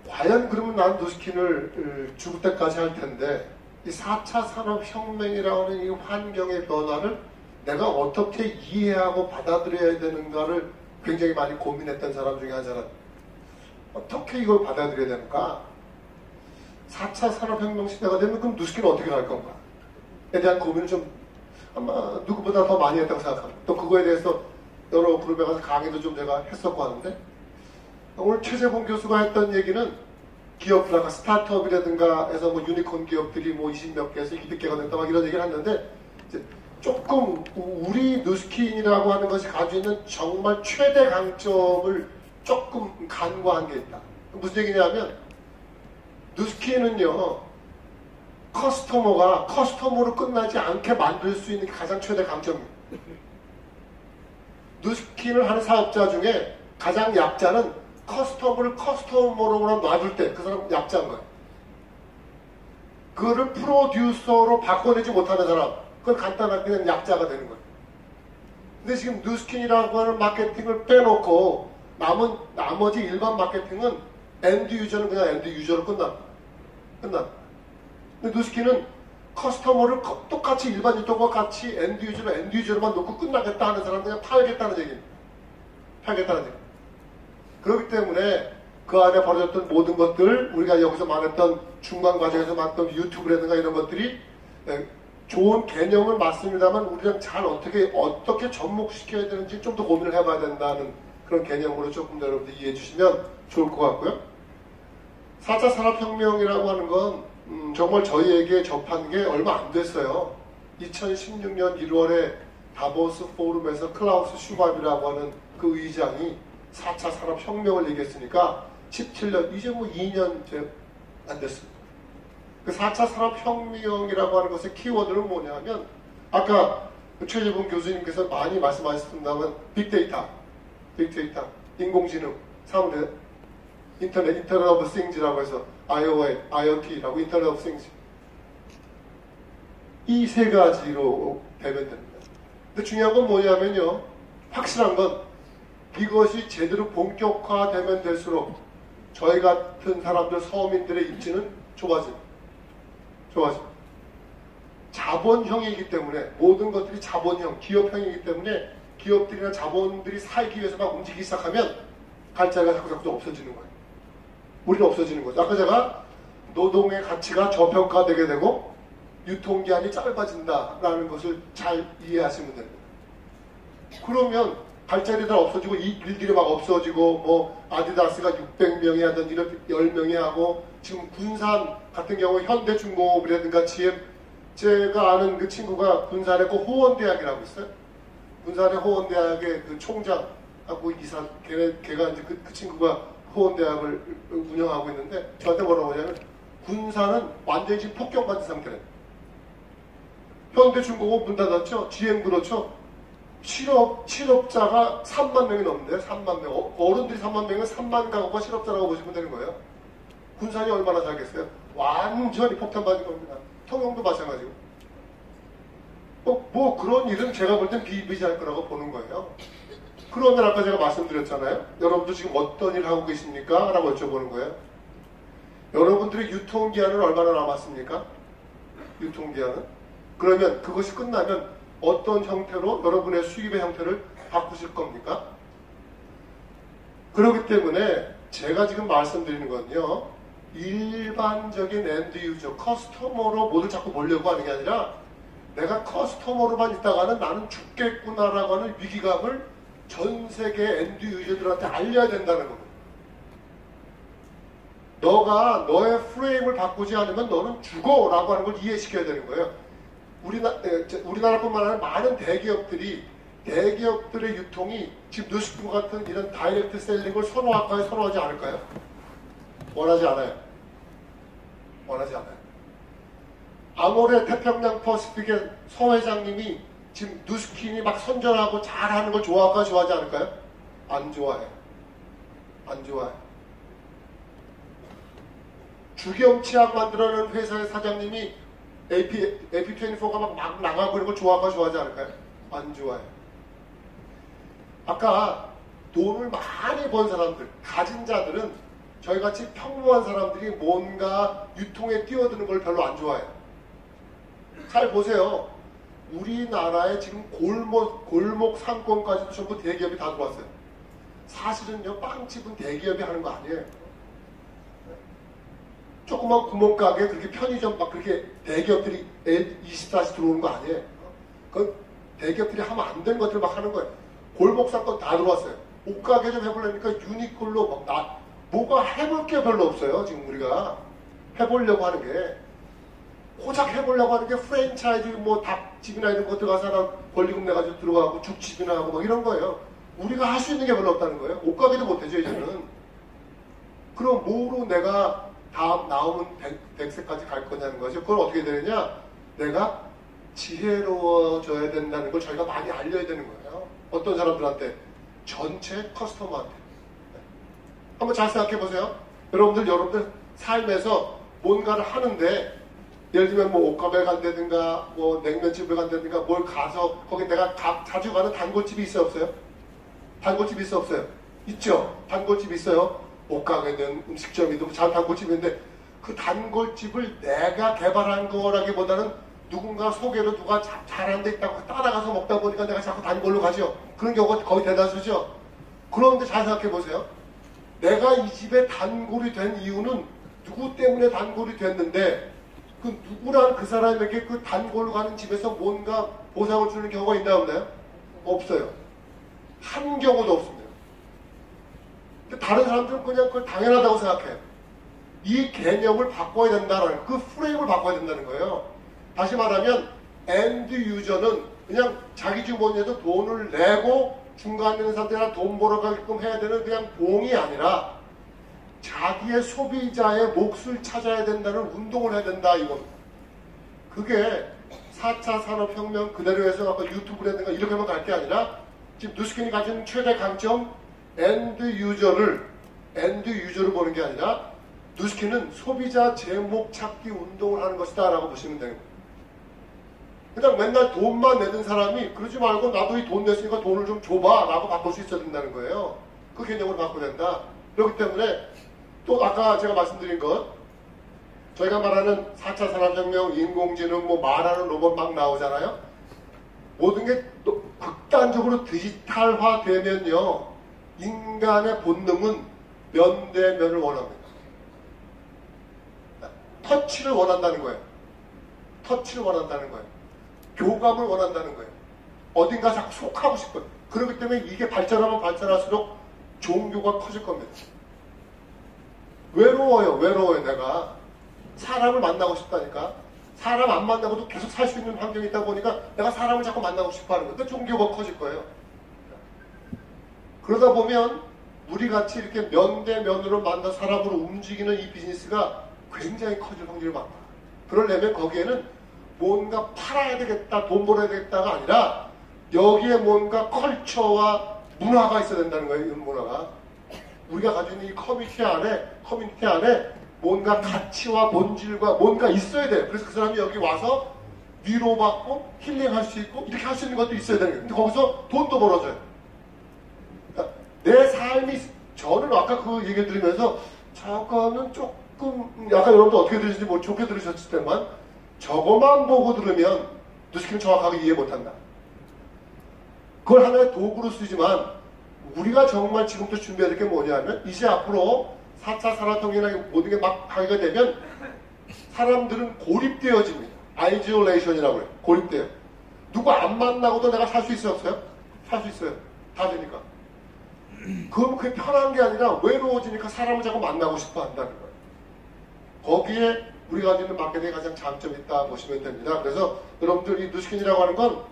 과연 그러면 난 누스킨을 죽을 때까지 할 텐데 이 4차 산업혁명이라고 하는 이 환경의 변화를 내가 어떻게 이해하고 받아들여야 되는가를 굉장히 많이 고민했던 사람 중에 한 사람. 어떻게 이걸 받아들여야 되는가? 4차 산업혁명 시대가 되면 그럼 누스킨은 어떻게 갈 건가에 대한 고민을 좀 아마 누구보다 더 많이 했다고 생각합니다. 또 그거에 대해서 여러 그룹에 가서 강의도 좀 제가 했었고 하는데 오늘 최재봉 교수가 했던 얘기는 기업들 아까 스타트업이라든가 해서 뭐 유니콘 기업들이 뭐 20몇 개에서 200개가 됐다 막 이런 얘기를 했는데 이제 조금 우리 누스킨이라고 하는 것이 가지고 있는 정말 최대 강점을 조금 간과한 게 있다. 무슨 얘기냐면 누스킨은요 커스터머가 커스터머로 끝나지 않게 만들 수 있는 게 가장 최대 강점입니다. 누스킨을 하는 사업자 중에 가장 약자는 커스터머를 커스터머로 놔둘 때 그 사람 약자인 거예요. 그거를 프로듀서로 바꿔내지 못하는 사람 그건 간단하게 그냥 약자가 되는 거예요. 근데 지금 누스킨이라고 하는 마케팅을 빼놓고 나머지 일반 마케팅은 엔드 유저는 그냥 엔드 유저로 끝납니다. 근데 누스킨은 커스터머를 똑같이 일반 유통과 같이 엔드 유저로만 놓고 끝나겠다 하는 사람 그냥 팔겠다는 얘기입니다. 팔겠다는 얘기. 그렇기 때문에 그 안에 벌어졌던 모든 것들 우리가 여기서 말했던 중간 과정에서 말했던 유튜브라든가 이런 것들이 좋은 개념은 맞습니다만 우리랑 잘 어떻게 접목시켜야 되는지 좀 더 고민을 해봐야 된다는 그런 개념으로 조금 더 여러분들 이해해 주시면 좋을 것 같고요. 4차 산업혁명이라고 하는 건 정말 저희에게 접한 게 얼마 안 됐어요. 2016년 1월에 다보스 포럼에서 클라우스 슈밥이라고 하는 그 의장이 4차 산업혁명을 얘기했으니까 17년, 이제 뭐 2년 안 됐습니다. 그 4차 산업혁명이라고 하는 것의 키워드는 뭐냐면 아까 최재봉 교수님께서 많이 말씀하셨습니다만 빅데이터, 인공지능, 사무대 인터넷 오브 싱즈라고 해서 IoT라고 인터넷 오브 싱즈 이 세 가지로 되면 됩니다. 근데 중요한 건 뭐냐면요. 확실한 건 이것이 제대로 본격화되면 될수록 저희 같은 사람들, 서민들의 입지는 좁아집니다. 좁아집니다. 자본형이기 때문에 모든 것들이 자본형, 기업형이기 때문에 기업들이나 자본들이 살기 위해서 막 움직이기 시작하면 갈자리가 자꾸 없어지는 거예요. 우리는 없어지는 거죠. 아까 제가 노동의 가치가 저평가되게 되고 유통기한이 짧아진다라는 것을 잘 이해하시면 됩니다. 그러면 갈자리들 없어지고 이 일들이 막 없어지고 뭐 아디다스가 600명이 하던 일을 10명이 하고 지금 군산 같은 경우 현대중공업이라든가 GM 제가 아는 그 친구가 군산의 그 호원대학이라고 있어요. 군산의 호원대학의 그 총장하고 이사 걔가 이제 그 친구가 호원대학을 운영하고 있는데 저한테 뭐라고 하냐면 군산은 완전히 지금 폭격받은 상태래. 현대중공업 문 닫았죠. GM 그렇죠. 실업자가 3만 명이 넘는데요. 3만 명. 어른들이 3만 명이면 3만 가구가 실업자라고 보시면 되는 거예요. 군산이 얼마나 살겠어요? 완전히 폭탄받은 겁니다. 통영도 마찬가지고. 뭐 그런 일은 제가 볼 땐 비일비재할 거라고 보는 거예요. 그러면 아까 제가 말씀드렸잖아요. 여러분들 지금 어떤 일 하고 계십니까? 라고 여쭤보는 거예요. 여러분들의 유통기한은 얼마나 남았습니까? 유통기한은? 그러면 그것이 끝나면 어떤 형태로 여러분의 수입의 형태를 바꾸실 겁니까? 그렇기 때문에 제가 지금 말씀드리는 건요. 일반적인 엔드 유저, 커스터머로 모두 자꾸 보려고 하는 게 아니라 내가 커스터머로만 있다가는 나는 죽겠구나라고 하는 위기감을 전 세계 엔드 유저들한테 알려야 된다는 겁니다. 너가 너의 프레임을 바꾸지 않으면 너는 죽어라고 하는 걸 이해시켜야 되는 거예요. 우리나라뿐만 아니라 많은 대기업들의 유통이 지금 뉴스코 같은 이런 다이렉트 셀링을 선호할까요? 선호하지 않을까요? 원하지 않아요. 원하지 않아요. 아모레 태평양 퍼시픽의 서 회장님이 지금 누스킨이 막 선전하고 잘하는 걸 좋아할까요? 좋아하지 않을까요? 안 좋아해요. 안 좋아해요. 주겸치약 만들어내는 회사의 사장님이 AP24가 막 나가고 이런 걸 좋아할까요? 좋아하지 않을까요? 안 좋아해요. 아까 돈을 많이 번 사람들, 가진 자들은 저희같이 평범한 사람들이 뭔가 유통에 뛰어드는 걸 별로 안 좋아해요. 잘 보세요. 우리나라에 지금 골목 상권까지도 전부 대기업이 다 들어왔어요. 사실은요, 빵집은 대기업이 하는 거 아니에요. 조그만 구멍가게 그렇게 편의점 막 그렇게 대기업들이 24시 들어오는 거 아니에요. 그건 대기업들이 하면 안 되는 것들을 막 하는 거예요. 골목 상권 다 들어왔어요. 옷가게 좀 해보려니까 유니클로 막 뭐가 해볼 게 별로 없어요. 지금 우리가 해보려고 하는 게 고작 해보려고 하는 게 프랜차이즈 뭐 닭집이나 이런 거 들어가서 하나 권리금 내가지고 들어가고 죽집이나 하고 뭐 이런 거예요. 우리가 할 수 있는 게 별로 없다는 거예요. 옷가게도 못하죠 이제는. 그럼 뭐로 내가 다음 나오면 100세까지 갈 거냐는 거죠. 그걸 어떻게 되느냐? 내가 지혜로워져야 된다는 걸 저희가 많이 알려야 되는 거예요. 어떤 사람들한테? 전체 커스터머한테. 한번 잘 생각해 보세요. 여러분들 삶에서 뭔가를 하는데 예를 들면 뭐 옷가게 간다든가 뭐 냉면집을 간다든가 뭘 가서 거기 내가 자주 가는 단골집이 있어요 없어요? 단골집이 있어요 없어요? 있죠. 단골집이 있어요. 옷가게든 음식점이든 잘 단골집인데 그 단골집을 내가 개발한 거라기보다는 누군가 소개로 누가 잘하는 데 있다고 따라가서 먹다 보니까 내가 자꾸 단골로 가죠. 그런 경우가 거의 대다수죠. 그런데 잘 생각해 보세요. 내가 이 집에 단골이 된 이유는 누구 때문에 단골이 됐는데 그 누구란 그 사람에게 그 단골로 가는 집에서 뭔가 보상을 주는 경우가 있나 없나요? 없어요. 한 경우도 없습니다. 근데 다른 사람들은 그냥 그걸 당연하다고 생각해요. 이 개념을 바꿔야 된다는 그 프레임을 바꿔야 된다는 거예요. 다시 말하면 엔드 유저는 그냥 자기 주머니에서 돈을 내고 중간에 있는 사람들이랑 돈 벌어 가게끔 해야 되는 그냥 봉이 아니라 자기의 소비자의 몫을 찾아야 된다는 운동을 해야 된다 이겁니다. 그게 4차 산업혁명 그대로 해서 아까 유튜브라든가 이렇게만 갈 게 아니라 지금 누스킨이 가진 최대 강점 엔드 유저를 보는 게 아니라 누스킨은 소비자 제목 찾기 운동을 하는 것이다 라고 보시면 됩니다. 그냥 맨날 돈만 내는 사람이 그러지 말고 나도 이 돈 냈으니까 돈을 좀 줘봐 라고 바꿀 수 있어야 된다는 거예요. 그 개념으로 바꿔야 된다. 그렇기 때문에 또 아까 제가 말씀드린 것, 저희가 말하는 4차 산업혁명, 인공지능, 뭐 말하는 로봇 막 나오잖아요. 모든 게 또 극단적으로 디지털화 되면요, 인간의 본능은 면대면을 원합니다. 터치를 원한다는 거예요. 터치를 원한다는 거예요. 교감을 원한다는 거예요. 어딘가 자꾸 속하고 싶어요. 그렇기 때문에 이게 발전하면 발전할수록 종교가 커질 겁니다. 외로워요. 내가 사람을 만나고 싶다니까. 사람 안 만나고도 계속 살 수 있는 환경이 있다 보니까 내가 사람을 자꾸 만나고 싶어 하는 거예요. 그러니까 종교가 커질 거예요. 그러다 보면 우리 같이 이렇게 면대면으로 만나 사람으로 움직이는 이 비즈니스가 굉장히 커질 확률이 많다. 그러려면 거기에는 뭔가 팔아야 되겠다, 돈 벌어야 되겠다가 아니라 여기에 뭔가 컬처와 문화가 있어야 된다는 거예요. 이 문화가. 우리가 가지고 있는 이 커뮤니티 안에 뭔가 가치와 본질과 뭔가 있어야 돼요. 그래서 그 사람이 여기 와서 위로받고 힐링할 수 있고 이렇게 할 수 있는 것도 있어야 되는 거예요. 근데 거기서 돈도 벌어져요. 그러니까 내 삶이, 저는 아까 그 얘기를 들으면서 저거는 조금 약간 여러분들 어떻게 들으시는지 뭐 좋게 들으셨을 때만 저거만 보고 들으면 누스키는 정확하게 이해 못한다. 그걸 하나의 도구로 쓰지만 우리가 정말 지금부터 준비해야 될 게 뭐냐면 이제 앞으로 4차 산업혁명이나 모든 게 막 하게 되면 사람들은 고립되어집니다. 아이솔레이션이라고 해요. 고립돼요. 누구 안 만나고도 내가 살 수 있어요? 없어요? 살 수 있어요. 다 되니까. 그럼 그게 편한 게 아니라 외로워지니까 사람을 자꾸 만나고 싶어 한다는 거예요. 거기에 우리가 가지고 있는 마케팅에 가장 장점이 있다 보시면 됩니다. 그래서 여러분들 이 누스킨이라고 하는 건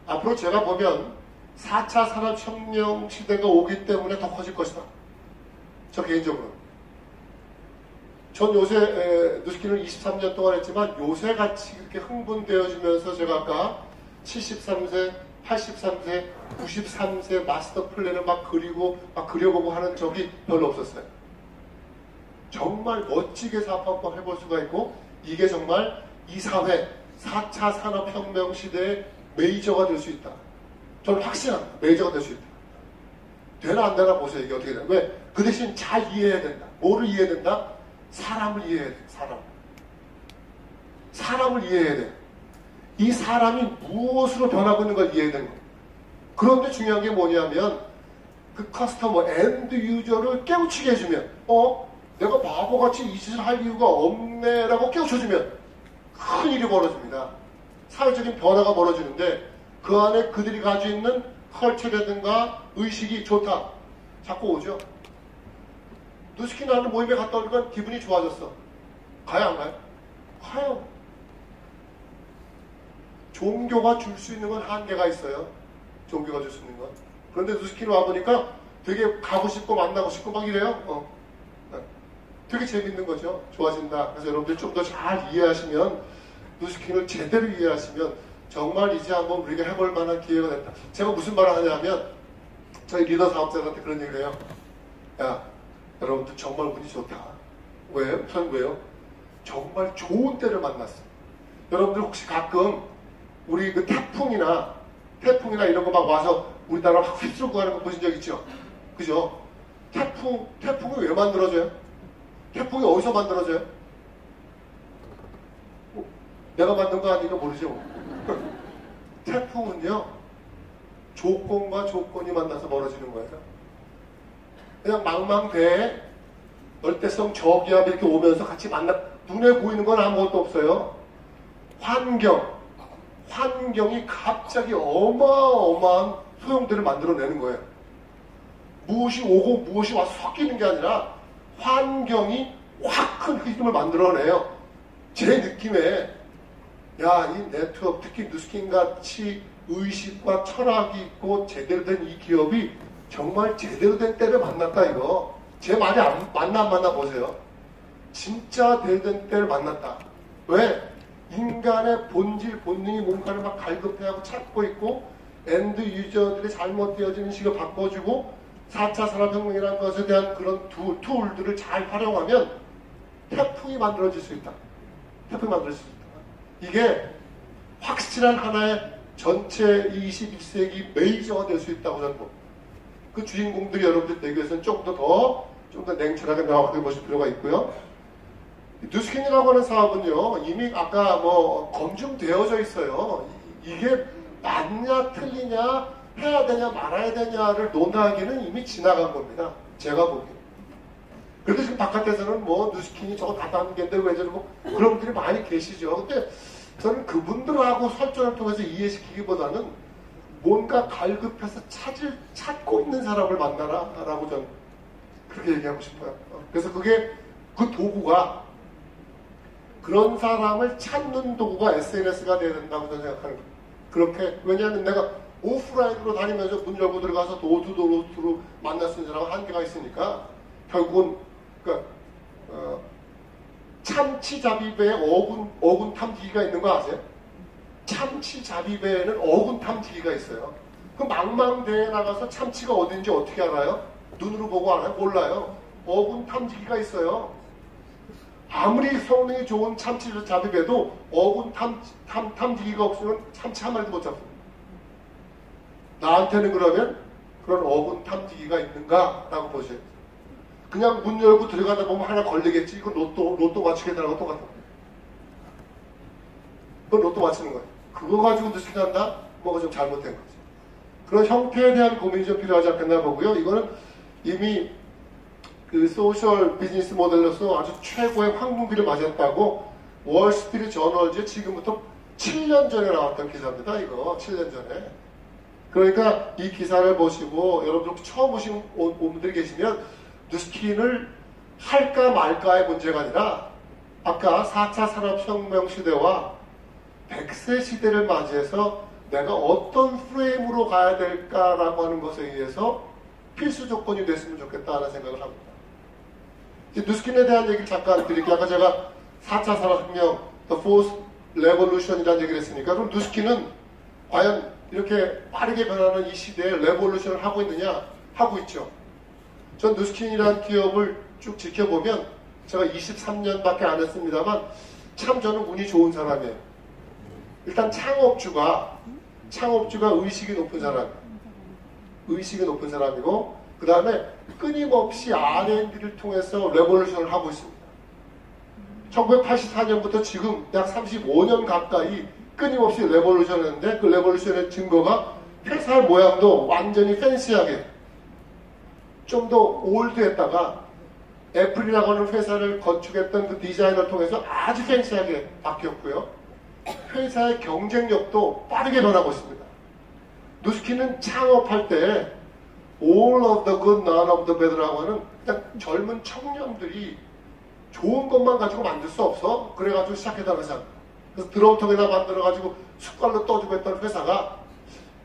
앞으로 제가 보면 4차 산업혁명 시대가 오기 때문에 더 커질 것이다. 저 개인적으로. 전 요새 누스킨을 23년 동안 했지만 요새 같이 이렇게 흥분되어지면서 제가 아까 73세, 83세, 93세 마스터 플랜을 막 그리고 막 그려보고 하는 적이 별로 없었어요. 정말 멋지게 사업을 해볼 수가 있고 이게 정말 이 사회 4차 산업혁명 시대의 메이저가 될 수 있다. 저는 확신합니다. 메이저가 될 수 있다. 되나 안 되나 보세요. 이게 어떻게 되나. 왜? 그 대신 잘 이해해야 된다. 뭐를 이해해야 된다? 사람을 이해해야 돼. 사람을 이해해야 돼. 이 사람이 무엇으로 변하고 있는 걸 이해해야 되는 거예요. 그런데 중요한 게 뭐냐면 그 커스터머, 엔드 유저를 깨우치게 해주면 내가 바보같이 이 짓을 할 이유가 없네 라고 깨우쳐주면 큰 일이 벌어집니다. 사회적인 변화가 벌어지는데 그 안에 그들이 가지고 있는 컬처라든가 의식이 좋다. 자꾸 오죠. 누스킨 하는 모임에 갔다 오니까 기분이 좋아졌어. 가요 안 가요? 가요. 종교가 줄 수 있는 건 한계가 있어요. 종교가 줄 수 있는 건. 그런데 누스킨 와보니까 되게 가고 싶고 만나고 싶고 막 이래요. 되게 재밌는 거죠. 좋아진다. 그래서 여러분들 좀 더 잘 이해하시면 누스킨을 제대로 이해하시면 정말 이제 한번 우리가 해볼 만한 기회가 됐다. 제가 무슨 말을 하냐면 저희 리더 사업자들한테 그런 얘기를 해요. 야, 여러분들 정말 운이 좋다. 왜요? 왜요? 정말 좋은 때를 만났어. 여러분들 혹시 가끔 우리 그 태풍이나 이런 거 막 와서 우리나라 막 휩쓸고 가는 거 보신 적 있죠? 그죠? 태풍이 왜 만들어져요? 태풍이 어디서 만들어져요? 내가 만든 거 아니니까 모르죠. 태풍은요, 조건과 조건이 만나서 벌어지는 거예요. 그냥 망망대해 열대성 저기압이 이렇게 오면서 같이 눈에 보이는 건 아무것도 없어요. 환경이 갑자기 어마어마한 소용돌이를 만들어내는 거예요. 무엇이 오고 무엇이 와서 섞이는 게 아니라 환경이 확 큰 흐름을 만들어내요. 제 느낌에 이 네트워크, 특히 누스킨같이 의식과 철학이 있고 제대로 된 이 기업이 정말 제대로 된 때를 만났다 이거. 제 말이 맞나 안 맞나 보세요. 진짜 제대로 된 때를 만났다. 왜? 인간의 본질, 본능이 뭔가를 막 갈급해하고 찾고 있고 엔드 유저들이 잘못되어지는 식을 바꿔주고 4차 산업혁명이라는 것에 대한 그런 툴들을 잘 활용하면 태풍이 만들어질 수 있다. 태풍이 만들어질 수 있다. 이게 확실한 하나의 전체 21세기 메이저가 될 수 있다고 저는 봅니다. 그 주인공들이 여러분들 되기 위해서는 좀 더 냉철하게 명확하게 보실 필요가 있고요. 뉴스킨이라고 하는 사업은요, 이미 아까 검증되어져 있어요. 이게 맞냐, 틀리냐, 해야 되냐, 말아야 되냐를 논하기는 이미 지나간 겁니다. 제가 보기에. 그래도 지금 바깥에서는 뉴스킨이 저거 다단계인데 왜 저러고 그런 분들이 많이 계시죠. 근데 저는 그분들하고 설전을 통해서 이해시키기보다는 뭔가 갈급해서 찾고 있는 사람을 만나라라고 저는 그렇게 얘기하고 싶어요. 그래서 그 도구가, 그런 사람을 찾는 도구가 SNS가 돼야 된다고 저는 생각하는 거예요. 그렇게, 왜냐하면 내가 오프라인으로 다니면서 문 열고 들어가서 도어투도어로 만날 수 있는 사람은 한계가 있으니까 결국은 참치잡이배에 어군 탐지기가 있는 거 아세요? 참치잡이배에는 어군 탐지기가 있어요. 그 망망대에 나가서 참치가 어딘지 어떻게 알아요? 눈으로 보고 알아요? 몰라요. 어군 탐지기가 있어요. 아무리 성능이 좋은 참치잡이배도 어군 탐지기가 없으면 참치 한 마리도 못 잡습니다. 나한테는 그러면 그런 어군 탐지기가 있는가라고 보셔야 돼요. 그냥 문 열고 들어가다 보면 하나 걸리겠지. 이건 로또 맞추겠다는 거 똑같아. 그건 로또 맞추는 거예요. 그거 가지고 뉴스킨한다? 뭐가 좀 잘못된 거지. 그런 형태에 대한 고민이 좀 필요하지 않겠나 보고요. 이거는 이미 그 소셜 비즈니스 모델로서 아주 최고의 황금기를 맞았다고 월스트리트 저널지에 지금부터 7년 전에 나왔던 기사입니다. 이거 7년 전에. 그러니까 이 기사를 보시고 여러분들 처음 오신 분들이 계시면 뉴스킨을 할까 말까의 문제가 아니라 아까 4차 산업혁명 시대와 100세 시대를 맞이해서 내가 어떤 프레임으로 가야 될까라고 하는 것에 의해서 필수 조건이 됐으면 좋겠다는 생각을 합니다. 이제 뉴스킨에 대한 얘기를 잠깐 드릴게요. 아까 제가 4차 산업혁명, The Fourth Revolution이라는 얘기를 했으니까 그럼 뉴스킨은 과연 이렇게 빠르게 변하는 이 시대에 레볼루션을 하고 있느냐? 하고 있죠. 전 뉴스킨이라는 기업을 쭉 지켜보면 제가 23년밖에 안 했습니다만 참 저는 운이 좋은 사람이에요. 일단 창업주가 의식이 높은 사람이에요. 의식이 높은 사람이고 그 다음에 끊임없이 R&D를 통해서 레볼루션을 하고 있습니다. 1984년부터 지금 약 35년 가까이 끊임없이 레볼루션을 했는데 그 레볼루션의 증거가 회사의 모양도 완전히 팬시하게 좀 더 올드했다가 애플이라고 하는 회사를 건축했던 그 디자인을 통해서 아주 팬시하게 바뀌었고요. 회사의 경쟁력도 빠르게 변하고 있습니다. 뉴스킨은 창업할 때 all of the good, none of the bad라고 하는 그냥 젊은 청년들이 좋은 것만 가지고 만들 수 없어. 그래가지고 시작했던 회사입니다. 그래서 드럼통에다 만들어가지고 숟갈로 떠주고 했던 회사가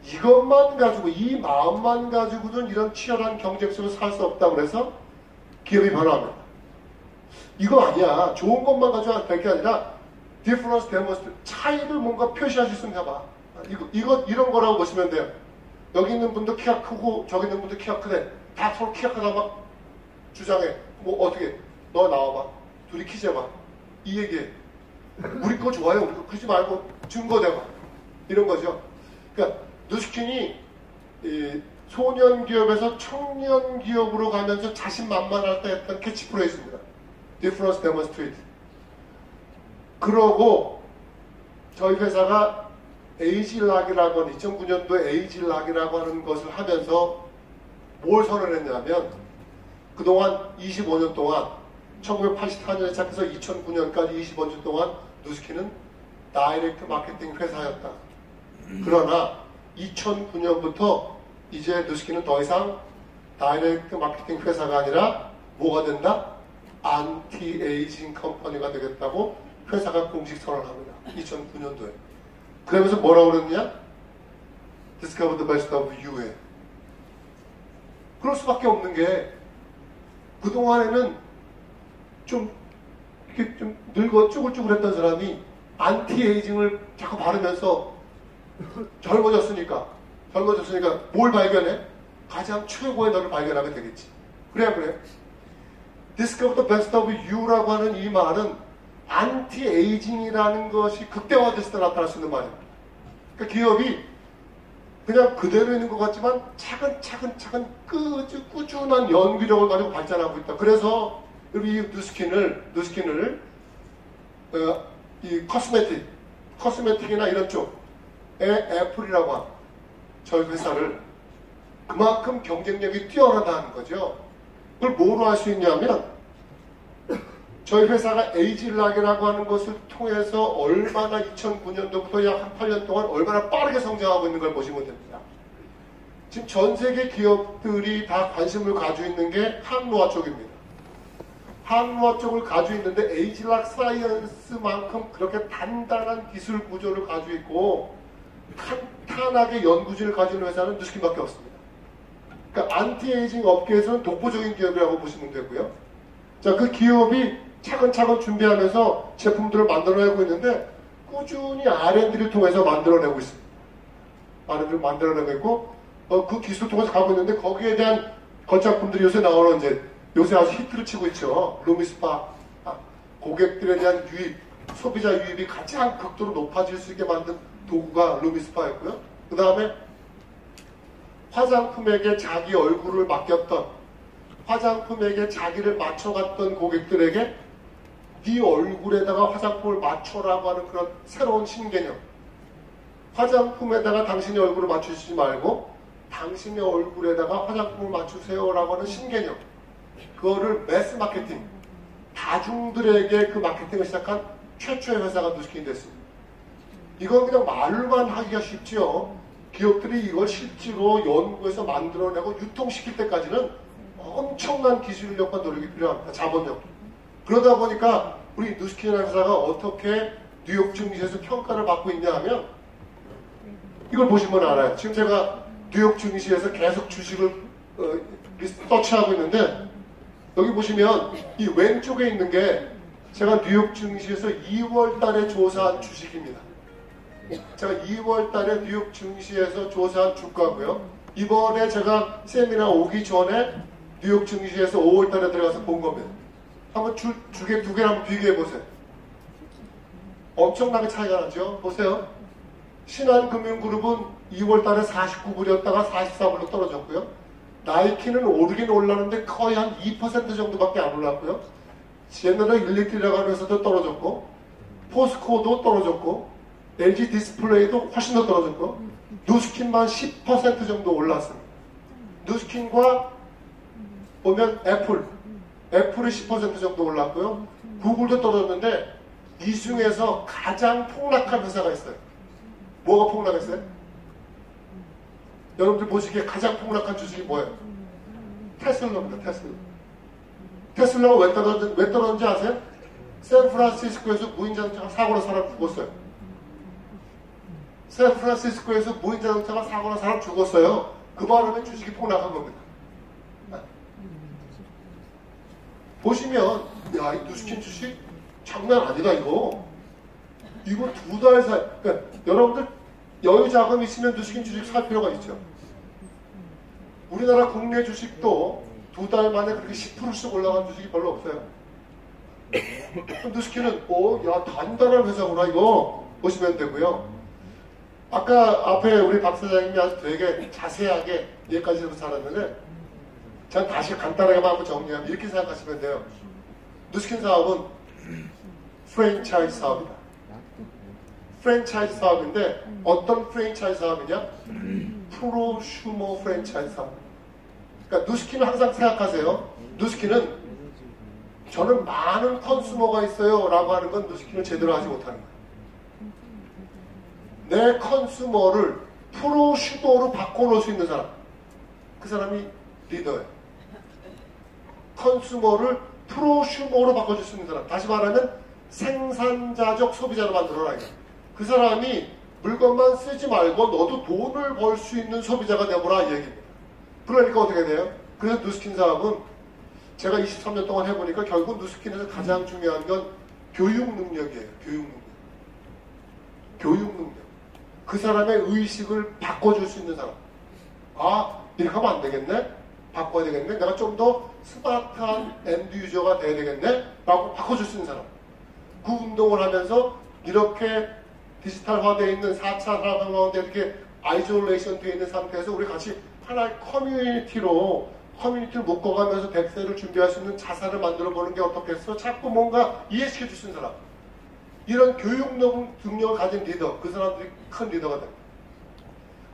이것만 가지고, 이 마음만 가지고는 이런 치열한 경쟁 속에서 살 수 없다고 그래서 기업이 변화합니다. 이거 아니야. 좋은 것만 가지고 될 게 아니라 difference demonstrate, 차이를 뭔가 표시할 수 있으면 해봐. 이런 거라고 보시면 돼요. 여기 있는 분도 키가 크고 저기 있는 분도 키가 크대. 다 서로 키가 크다 막 주장해. 뭐 어떻게 너 나와봐. 둘이 키 재봐. 이 얘기해. 우리 거 좋아요. 우리 거 그러지 말고 증거 대봐. 이런 거죠. 그러니까 뉴스킨이 소년 기업에서 청년 기업으로 가면서 자신만만할 때 했던 캐치프레이즈입니다. Difference demonstrate. 그러고 저희 회사가 에이지락이라고 하는 2009년도에 에이지락이라고 하는 것을 하면서 뭘 선언했냐면 그동안 25년 동안 1984년에 시작해서 2009년까지 25년 동안 뉴스킨은 다이렉트 마케팅 회사였다. 그러나 2009년부터 이제 뉴스킨은 더 이상 다이렉트 마케팅 회사가 아니라 뭐가 된다? 안티-에이징 컴퍼니가 되겠다고 회사가 공식 선언을 합니다. 2009년도에. 그러면서 뭐라고 그랬냐? Discover the best of you에. 그럴 수밖에 없는 게 그동안에는 좀 이렇게 좀 늙어 쭈글쭈글했던 사람이 안티-에이징을 자꾸 바르면서 젊어졌으니까 뭘 발견해? 가장 최고의 너를 발견하게 되겠지. 그래. Discover the best of you라고 하는 이 말은 안티 에이징이라는 것이 극대화됐을 때 나타날 수 있는 말입니다. 그러니까 기업이 그냥 그대로 있는 것 같지만 차근차근 꾸준한 연기력을 가지고 발전하고 있다. 그래서 우리 누스킨을 이 코스메틱이나 이런 쪽에 애플이라고 하는 저희 회사를 그만큼 경쟁력이 뛰어나다는 거죠. 그걸 뭐로 할 수 있냐면 저희 회사가 에이질락이라고 하는 것을 통해서 얼마나 2009년도부터 약 한 8년 동안 얼마나 빠르게 성장하고 있는 걸 보시면 됩니다. 지금 전 세계 기업들이 다 관심을 가지고 있는 게 한노화 쪽입니다. 한노화 쪽을 가지고 있는데 에이질락 사이언스만큼 그렇게 단단한 기술 구조를 가지고 있고 탄탄하게 연구진을 가지고 있는 회사는 누스킨밖에 없습니다. 그러니까 안티에이징 업계에서는 독보적인 기업이라고 보시면 되고요. 자, 그 기업이 차근차근 준비하면서 제품들을 만들어내고 있는데 꾸준히 R&D를 통해서 만들어내고 있습니다. R&D를 만들어내고 있고 그 기술을 통해서 가고 있는데 거기에 대한 거작품들이 요새 나오는 요새 아주 히트를 치고 있죠. 루미스파. 고객들에 대한 유입, 소비자 유입이 가장 극도로 높아질 수 있게 만든 도구가 루미스파였고요. 그 다음에 화장품에게 자기 얼굴을 맡겼던, 화장품에게 자기를 맞춰갔던 고객들에게 네 얼굴에다가 화장품을 맞춰라고 하는 그런 새로운 신개념. 화장품에다가 당신의 얼굴을 맞추시지 말고 당신의 얼굴에다가 화장품을 맞추세요라고 하는 신개념. 그거를 매스 마케팅, 다중들에게 그 마케팅을 시작한 최초의 회사가 누스킨이 됐습니다. 이건 그냥 말로만 하기가 쉽죠. 기업들이 이걸 실제로 연구해서 만들어내고 유통시킬 때까지는 엄청난 기술력과 노력이 필요합니다. 자본력. 그러다 보니까 우리 누스킨이라는 회사가 어떻게 뉴욕 증시에서 평가를 받고 있냐 하면 이걸 보시면 알아요. 지금 제가 뉴욕 증시에서 계속 주식을 서치하고 있는데 여기 보시면 이 왼쪽에 있는 게 제가 뉴욕 증시에서 2월 달에 조사한 주식입니다. 제가 2월 달에 뉴욕 증시에서 조사한 주가고요. 이번에 제가 세미나 오기 전에 뉴욕 증시에서 5월 달에 들어가서 본 겁니다. 한번 주게 두 개를 한번 비교해 보세요. 엄청나게 차이가 나죠? 보세요. 신한금융그룹은 2월 달에 49불이었다가 44불로 떨어졌고요. 나이키는 오르긴 올랐는데 거의 한 2% 정도밖에 안 올랐고요. 제너럴 일렉트릭이라고 하는 회사도 떨어졌고, 포스코도 떨어졌고, LG 디스플레이도 훨씬 더 떨어졌고, 누스킨만 10% 정도 올랐습니다. 누스킨과 보면 애플이 10% 정도 올랐고요. 구글도 떨어졌는데 이 중에서 가장 폭락한 회사가 있어요. 뭐가 폭락했어요? 여러분들 보시기에 가장 폭락한 주식이 뭐예요? 테슬라입니다. 테슬라가 왜 떨어졌는지 아세요? 샌프란시스코에서 무인자동차가 사고로 사람 죽었어요. 샌프란시스코에서 무인자동차가 사고로 사람 죽었어요. 그 바람에 주식이 폭락한 겁니다. 보시면 야, 이 누스킨 주식 장난 아니다 이거. 이거 2달 사이. 그러니까 여러분들 여유 자금 있으면 누스킨 주식 살 필요가 있죠. 우리나라 국내 주식도 2달 만에 그렇게 10%씩 올라간 주식이 별로 없어요. 누스킨은 야 단단한 회사구나 이거 보시면 되고요. 아까 앞에 우리 박 사장님이 아주 되게 자세하게 여기까지 해서 잘했는데 전 다시 간단하게만 한번 정리하면 이렇게 생각하시면 돼요. 누스킨 사업은 프랜차이즈 사업이다. 프랜차이즈 사업인데 어떤 프랜차이즈 사업이냐? 프로슈머 프랜차이즈 사업. 그러니까 누스킨은 항상 생각하세요. 누스킨은 저는 많은 컨슈머가 있어요 라고 하는 건 누스킨은 제대로 하지 못하는 거예요. 내 컨슈머를 프로슈머로 바꿔놓을 수 있는 사람, 그 사람이 리더예요. 컨슈머를 프로슈머로 바꿔줄 수 있는 사람, 다시 말하면 생산자적 소비자로 만들어라. 그 사람이 물건만 쓰지 말고 너도 돈을 벌 수 있는 소비자가 되어보라 이 얘기입니다. 그러니까 어떻게 돼요? 그래서 누스킨 사업은 제가 23년 동안 해보니까 결국 누스킨에서 가장 중요한 건 교육 능력이에요. 교육 능력. 그 사람의 의식을 바꿔줄 수 있는 사람. 이렇게 하면 안 되겠네? 바꿔야 되겠네? 내가 좀 더 스마트한 엔드 유저가 돼야 되겠네? 라고 바꿔줄 수 있는 사람. 그 운동을 하면서 이렇게 디지털화되어 있는 4차 산업 가운데 이렇게 아이솔레이션 되어 있는 상태에서 우리 같이 하나의 커뮤니티를 묶어가면서 100세를 준비할 수 있는 자산을 만들어 보는 게 어떻겠어? 자꾸 뭔가 이해시켜 줄 수 있는 사람. 이런 교육 능력을 가진 리더, 그 사람들이 큰 리더가 됩니다.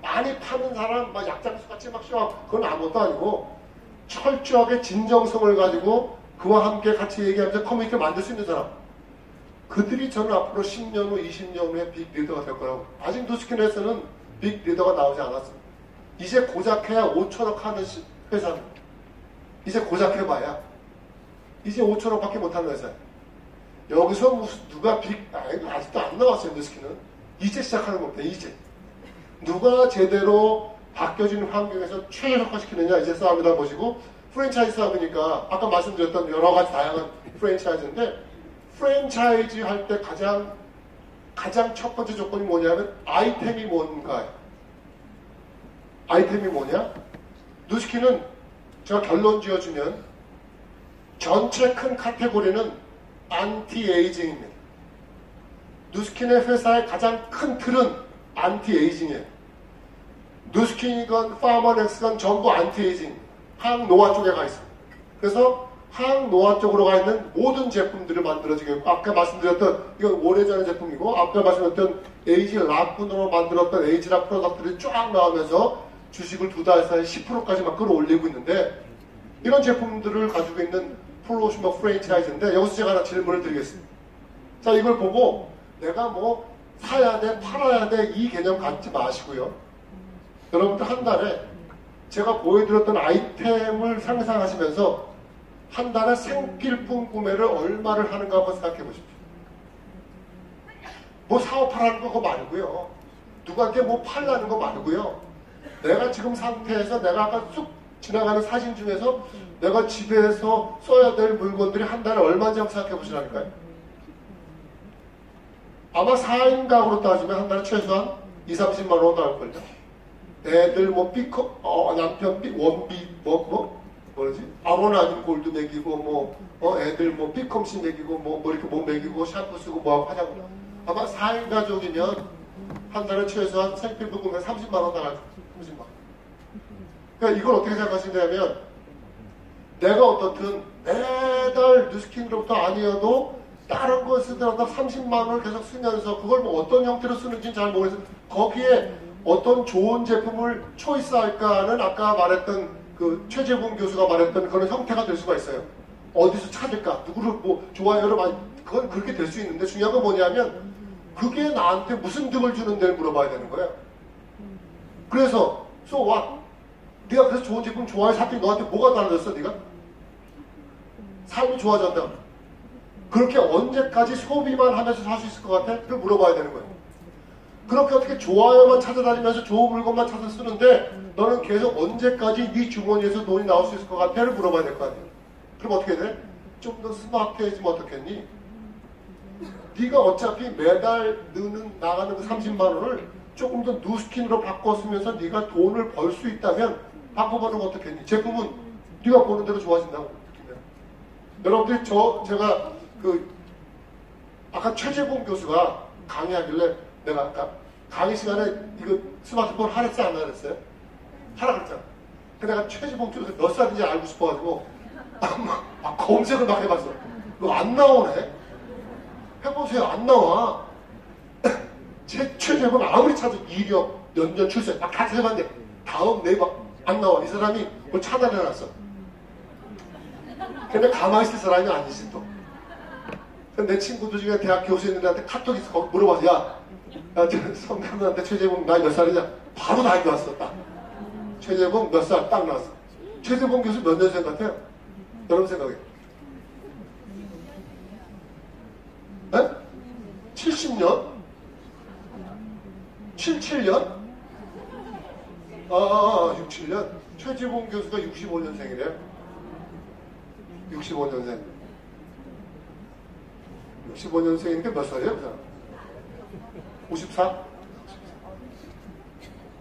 많이 파는 사람, 막 약장수 같이 막 쉬어. 그건 아무것도 아니고 철저하게 진정성을 가지고 그와 함께 같이 얘기하면서 커뮤니티를 만들 수 있는 사람. 그들이 저는 앞으로 10년 후, 20년 후에 빅 리더가 될 거라고. 아직 누스킨에서는 빅 리더가 나오지 않았습니다. 이제 고작해야 5천억 하는 회사는. 이제 고작해봐야. 이제 5천억밖에 못하는 회사예요. 여기서 무슨 누가 아직도 안 나왔어요. 누스킨은. 이제 시작하는 겁니다. 이제. 누가 제대로 바뀌어진 환경에서 최적화시키느냐 이제 싸움이다 보시고 프랜차이즈 사업이니까 아까 말씀드렸던 여러 가지 다양한 프랜차이즈인데 프랜차이즈 할 때 가장 첫 번째 조건이 뭐냐면 아이템이 뭔가요? 아이템이 뭐냐? 누스킨은 제가 결론 지어주면 전체 큰 카테고리는 안티에이징입니다. 누스킨의 회사의 가장 큰 틀은 안티에이징이에요. 누스킨이건 파머넥스건 전부 안티에이징, 항노화 쪽에 가 있습니다. 그래서 항노화 쪽으로 가 있는 모든 제품들을 만들어지고 아까 말씀드렸던 이건 오래전의 제품이고 아까 말씀드렸던 에이지 락군으로 만들었던 에이지락 프로덕트들이 쫙 나오면서 주식을 2달 사이에 10%까지 막 끌어올리고 있는데 이런 제품들을 가지고 있는 프로슈머 프랜차이즈인데 여기서 제가 하나 질문을 드리겠습니다. 자, 이걸 보고 내가 뭐 사야 돼, 팔아야 돼 이 개념 갖지 마시고요. 여러분들 한 달에 제가 보여드렸던 아이템을 상상하시면서 한 달에 생필품 구매를 얼마를 하는가 한번 생각해 보십시오. 뭐 사업하라는 거 말고요. 누구한테 뭐 팔라는 거 말고요. 내가 지금 상태에서 내가 아까 쑥 지나가는 사진 중에서 내가 집에서 써야 될 물건들이 한 달에 얼마인지 한번 생각해 보시라니까요. 아마 4인 가구로 따지면 한 달에 최소한 20-30만 원 나올걸요. 애들 뭐 남편 원비 뭐지? 아로나 아닌 골드 먹이고 애들 뭐 B컴씨 먹이고 뭐 이렇게 뭐 먹이고 샴푸 쓰고 뭐 하자고. 아마 4인 가족이면 한 달에 최소한 생필품 구매 30만 원 나갈 30만 원. 그러니까 이걸 어떻게 생각하시냐면 내가 어떻든 매달 누스킨으로부터 아니어도 다른 걸 쓰더라도 30만 원을 계속 쓰면서 그걸 뭐 어떤 형태로 쓰는지는 잘 모르겠어요. 거기에 어떤 좋은 제품을 초이스할까는 아까 말했던 그 최재봉 교수가 말했던 그런 형태가 될 수가 있어요. 어디서 찾을까? 누구를 뭐 좋아요를 많이 그건 그렇게 될 수 있는데 중요한 건 뭐냐면 그게 나한테 무슨 득을 주는지를 물어봐야 되는 거예요. 그래서 so what? 네가 그래서 좋은 제품 좋아해 샀더니 너한테 뭐가 달라졌어? 네가? 삶이 좋아졌다. 그렇게 언제까지 소비만 하면서 살 수 있을 것 같아? 그걸 물어봐야 되는 거예요. 그렇게 어떻게 좋아요만 찾아다니면서 좋은 물건만 찾아 쓰는데 너는 계속 언제까지 네 주머니에서 돈이 나올 수 있을 것 같아?를 물어봐야 될 거 아니에요. 그럼 어떻게 돼? 좀 더 스마트해지면 어떻겠니? 네가 어차피 매달 나가는 그 30만 원을 조금 더 누스킨으로 바꿔 쓰면서 네가 돈을 벌 수 있다면 바꿔보는 거 어떻겠니? 제품은 네가 보는 대로 좋아진다고. 여러분들이 제가 아까 최재봉 교수가 강의하길래 내가 아까 강의 시간에 이거 스마트폰 하랬어 안 하랬어요? 하라 그랬잖아. 근데 내가 최재봉 교수 몇 살인지 알고 싶어가지고 막 검색을 막 해봤어. 그거 안 나오네? 해보세요. 안 나와. 최재봉 아무리 찾아도 이력, 연전, 출생 막 다 찾아봤는데 다음 네이버 안 나와. 이 사람이 그걸 차단해놨어. 근데 가만히 있을 사람이 아니지 또. 내 친구들 중에 대학 교수님들한테 카톡이 있어. 거기 물어봐서 야 성경한테 최재봉 나이 몇 살이냐? 바로 나이 나왔어. 딱. 최재봉 몇 살 딱 나왔어. 최재봉 교수 몇 년생 같아요? 여러분 생각에. 네? 70년? 77년? 67년? 최재봉 교수가 65년생이래요. 65년생. 65년생이니까 몇 살이에요? 그 사람? 54?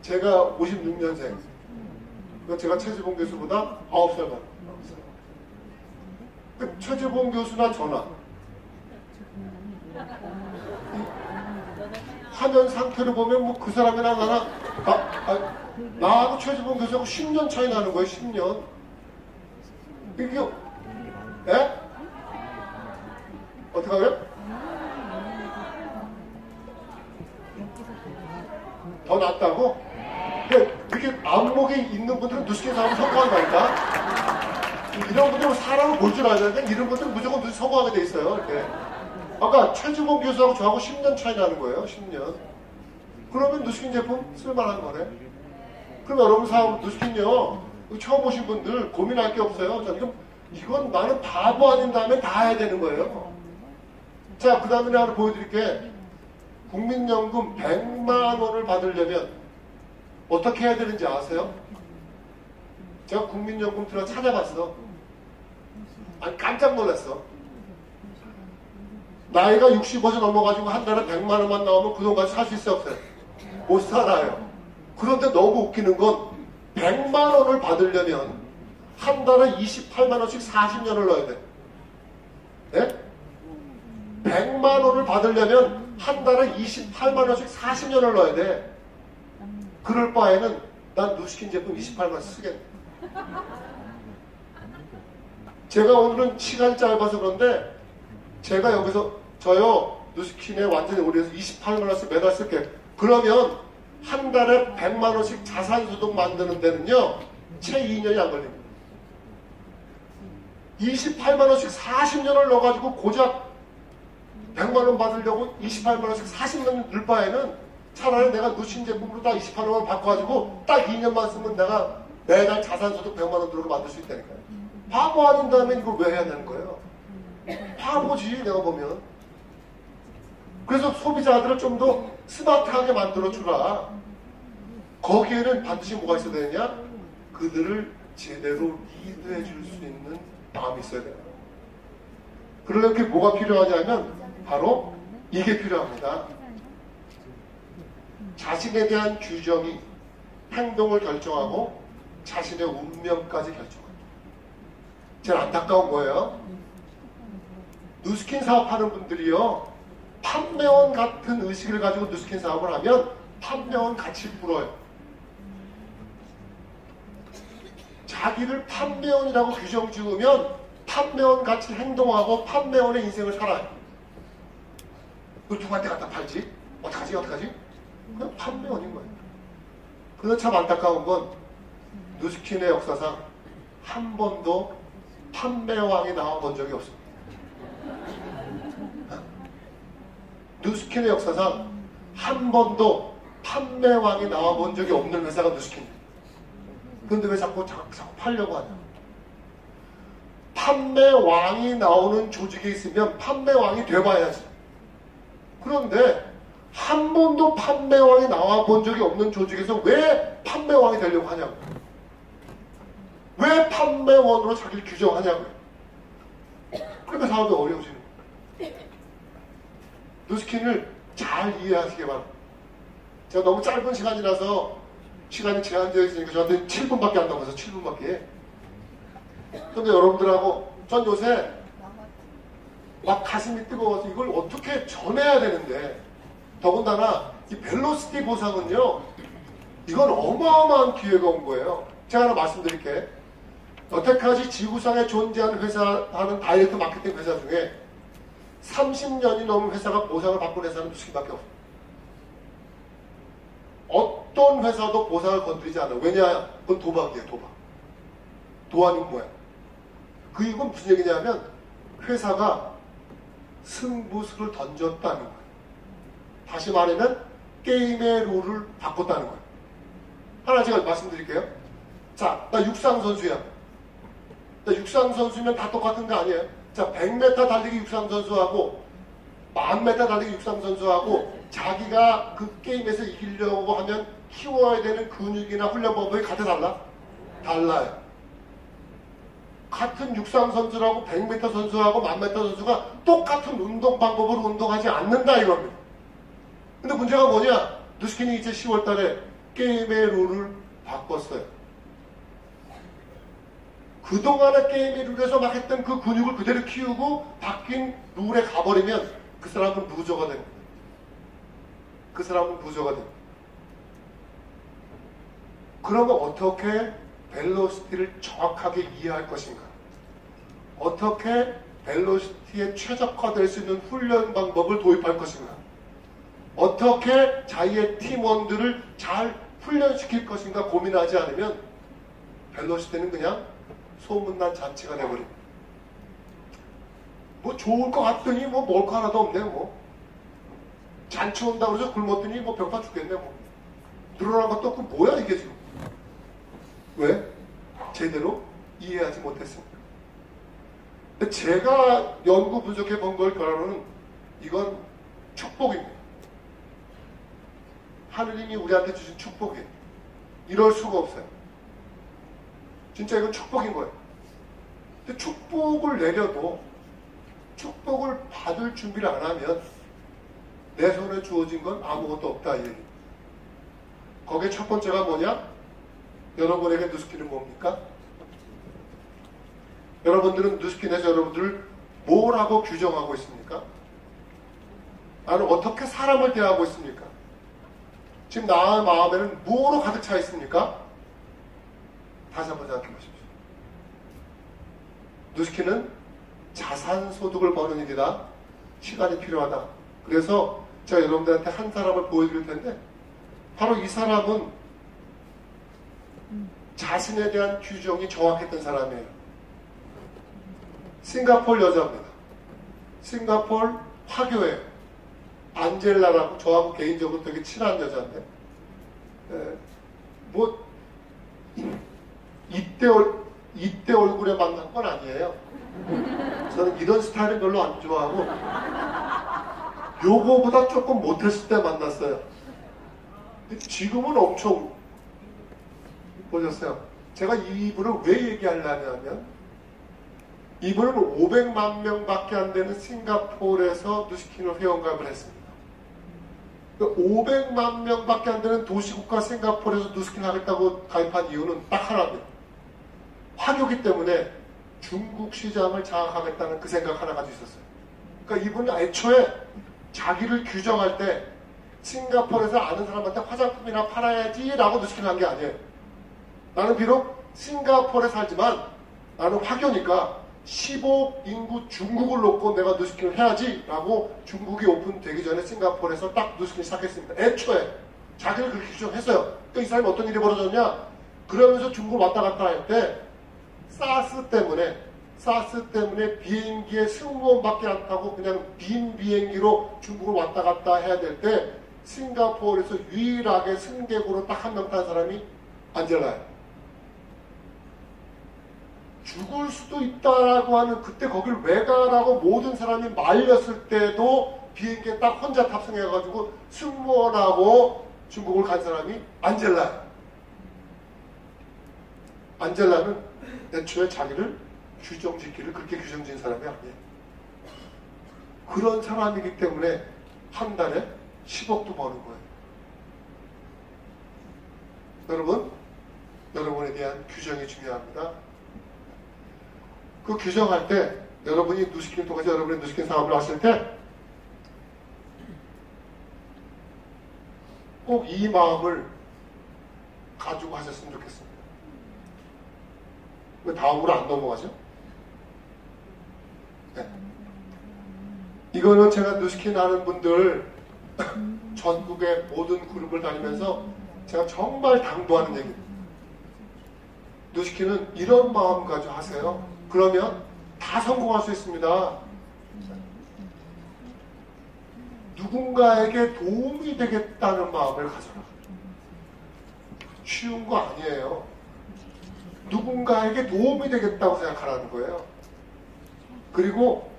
제가 56년생. 그러니까 제가 최재봉 교수보다 9살 많아요. 그 최재봉 교수나 저나 화면 상태를 보면 뭐 그 사람이나 나하고 최주봉 교수하고 10년 차이 나는 거예요. 10년. 이게 예? 어떻게 하면? 더 낫다고? 이렇게 안목이 있는 분들은 누스킨 사업을 성공한다니까? 이런 분들은 사람을 볼 줄 알아야 되는데 이런 분들은 무조건 누스킨 성공하게 돼 있어요. 이렇게. 아까 최주봉 교수하고 저하고 10년 차이 나는 거예요. 10년. 그러면 누스킨 제품 쓸만한 거네. 그럼 여러분 사업 누스킨요. 처음 오신 분들 고민할 게 없어요. 이건 나는 바보 아닌 다음에 다 해야 되는 거예요. 자, 그 다음에 하나 보여드릴게. 국민연금 100만 원을 받으려면 어떻게 해야 되는지 아세요? 제가 국민연금 들어 찾아봤어. 아니, 깜짝 놀랐어. 나이가 60어서 넘어가지고 한 달에 100만 원만 나오면 그 돈 가지고 살 수 있어요, 없어요? 못 살아요. 그런데 너무 웃기는 건 100만 원을 받으려면 한 달에 28만 원씩 40년을 넣어야 돼. 네? 100만 원을 받으려면 한 달에 28만 원씩 40년을 넣어야 돼. 그럴 바에는 난 누스킨 제품 28만 원 쓰겠네. 제가 오늘은 시간이 짧아서 그런데 제가 여기서 저요 누스킨에 완전히 오래해서 28만 원씩 매달 쓸게. 그러면 한 달에 100만 원씩 자산소득 만드는 데는요 채 2년이 안 걸립니다. 28만 원씩 40년을 넣어가지고 고작 100만 원 받으려고 28만 원씩 40년 넣을 바에는 차라리 내가 누스킨 제품으로 딱 28만 원 바꿔가지고 딱 2년만 쓰면 내가 매달 자산소득 100만 원 들어가 만들 수 있다니까요. 바보 아닌 다음에 이걸 왜 해야 되는 거예요? 바보지 내가 보면. 그래서 소비자들을 좀 더 스마트하게 만들어주라. 거기에는 반드시 뭐가 있어야 되느냐? 그들을 제대로 리드해 줄 수 있는 마음이 있어야 돼요. 그러려면 뭐가 필요하냐면 바로 이게 필요합니다. 자신에 대한 규정이 행동을 결정하고 자신의 운명까지 결정합니다. 제일 안타까운 거예요. 누스킨 사업하는 분들이요. 판매원 같은 의식을 가지고 누스킨 사업을 하면 판매원 같이 불어요. 자기를 판매원이라고 규정 지으면 판매원 같이 행동하고 판매원의 인생을 살아요. 그걸 누구한테 갖다 팔지? 어떡하지? 그냥 판매원인 거예요. 그래서 참 안타까운 건 누스킨의 역사상 한 번도 판매왕이 나와본 적이 없습니다. 누스킨의 역사상 한 번도 판매왕이 나와본 적이 없는 회사가 누스킨입니다. 그런데 왜 자꾸 팔려고 하냐? 판매왕이 나오는 조직에 있으면 판매왕이 돼봐야지. 그런데 한 번도 판매왕이 나와본 적이 없는 조직에서 왜 판매왕이 되려고 하냐고. 왜 판매원으로 자기를 규정하냐고요. 그러니까 사업이 어려워지는 거예요. 누스킨을 잘 이해하시기 바랍니다. 제가 너무 짧은 시간이라서 시간이 제한되어 있으니까 저한테 7분밖에 안 남아서 7분밖에. 근데 여러분들하고 전 요새 막 가슴이 뜨거워서 이걸 어떻게 전해야 되는데, 더군다나 이 벨로시티 보상은요, 이건 어마어마한 기회가 온 거예요. 제가 하나 말씀드릴게. 여태까지 지구상에 존재하는 회사 하는 다이렉트 마케팅 회사 중에 30년이 넘은 회사가 보상을 받고 회사는 누스킨밖에 없어요. 어떤 회사도 보상을 건드리지 않아요. 왜냐? 그건 도박이에요. 도안인 뭐야? 그 이건 무슨 얘기냐면 회사가 승부수를 던졌다는 거예요. 다시 말하면 게임의 룰을 바꿨다는 거예요. 하나 제가 말씀드릴게요. 자, 나 육상선수야. 나 육상선수면 다 똑같은 거 아니에요? 자, 100m 달리기 육상선수하고 1000m 달리기 육상선수하고 자기가 그 게임에서 이기려고 하면 키워야 되는 근육이나 훈련 방법이 같아 달라? 달라요. 같은 육상선수라고 100m 선수하고 1000m 선수가 똑같은 운동 방법으로 운동하지 않는다 이겁니다. 근데 문제가 뭐냐? 누스킨이 이제 10월 달에 게임의 룰을 바꿨어요. 그동안의 게임의 룰에서 막 했던 그 근육을 그대로 키우고 바뀐 룰에 가버리면 그 사람은 루저가 됩니다. 그 사람은 부자가 됩니다. 그러면 어떻게 벨로시티를 정확하게 이해할 것인가? 어떻게 벨로시티에 최적화될 수 있는 훈련 방법을 도입할 것인가? 어떻게 자기의 팀원들을 잘 훈련시킬 것인가 고민하지 않으면 벨로시티는 그냥 소문난 잔치가 돼버립니다. 뭐 좋을 것 같더니 뭐 먹을 거 하나도 없네 뭐. 잔치 온다고 해서 굶었더니 뭐 배고파 죽겠네 뭐. 늘어난 것도 없고 뭐야 이게 지금. 왜? 제대로 이해하지 못했습니다. 근데 제가 연구 분석해 본 걸 결론은 이건 축복입니다. 하느님이 우리한테 주신 축복이에요. 이럴 수가 없어요. 진짜 이건 축복인 거예요. 근데 축복을 내려도 축복을 받을 준비를 안 하면 내 손에 주어진 건 아무것도 없다 이 얘기입니다. 거기에 첫 번째가 뭐냐? 여러분에게 누스키는 뭡니까? 여러분들은 누스킨에서 여러분들을 뭐라고 규정하고 있습니까? 나는 어떻게 사람을 대하고 있습니까? 지금 나의 마음에는 뭐로 가득 차 있습니까? 다시 한번 생각해 보십시오. 누스키는 자산소득을 버는 일이다. 시간이 필요하다. 그래서 제가 여러분들한테 한 사람을 보여드릴 텐데 바로 이 사람은 자신에 대한 규정이 정확했던 사람이에요. 싱가포르 여자입니다. 싱가포르 화교예요. 안젤라라고 저하고 개인적으로 되게 친한 여자인데 뭐 이때 얼굴에 만난 건 아니에요. 저는 이런 스타일은 별로 안 좋아하고 요거보다 조금 못했을 때 만났어요. 지금은 엄청 보셨어요. 제가 이분을 왜 얘기하려면 이분은 500만 명밖에 안 되는 싱가포르에서 누스킨을 회원가입을 했습니다. 500만 명밖에 안 되는 도시국가 싱가포르에서 누스킨 하겠다고 가입한 이유는 딱 하나입니다. 화교기 때문에 중국 시장을 장악하겠다는 그 생각 하나 가지고 있었어요. 그러니까 이분은 애초에 자기를 규정할 때 싱가포르에서 아는 사람한테 화장품이나 팔아야지 라고 누스킨 한 게 아니에요. 나는 비록 싱가포르에 살지만 나는 화교니까 15억 인구 중국을 놓고 내가 누스킨을 해야지 라고 중국이 오픈되기 전에 싱가포르에서 딱 누스킨을 시작했습니다. 애초에 자기를 그렇게 규정했어요. 그러니까 이 사람이 어떤 일이 벌어졌냐? 그러면서 중국을 왔다 갔다 할 때 사스 때문에 비행기에 승무원밖에 안 타고 그냥 빈 비행기로 중국을 왔다 갔다 해야 될 때 싱가포르에서 유일하게 승객으로 딱 한 명 탄 사람이 안젤라예요. 죽을 수도 있다라고 하는 그때 거길 왜 가라고 모든 사람이 말렸을 때도 비행기에 딱 혼자 탑승해가지고 승무원하고 중국을 간 사람이 안젤라예요. 안젤라는 애초에 자기를 규정짓기를 그렇게 규정진 사람이 아니에요. 그런 사람이기 때문에 한 달에 10억도 버는 거예요. 여러분, 여러분에 대한 규정이 중요합니다. 그 규정할 때 여러분이 누스킨 통해서 여러분의 누스킨 사업을 하실 때 꼭 이 마음을 가지고 하셨으면 좋겠습니다. 왜 다음으로 안 넘어가죠? 네. 이거는 제가 누스킨 하는 분들 전국의 모든 그룹을 다니면서 제가 정말 당부하는 얘기입니다. 누스킨은 이런 마음 가지고 하세요. 그러면 다 성공할 수 있습니다. 누군가에게 도움이 되겠다는 마음을 가져라. 쉬운 거 아니에요. 누군가에게 도움이 되겠다고 생각하라는 거예요. 그리고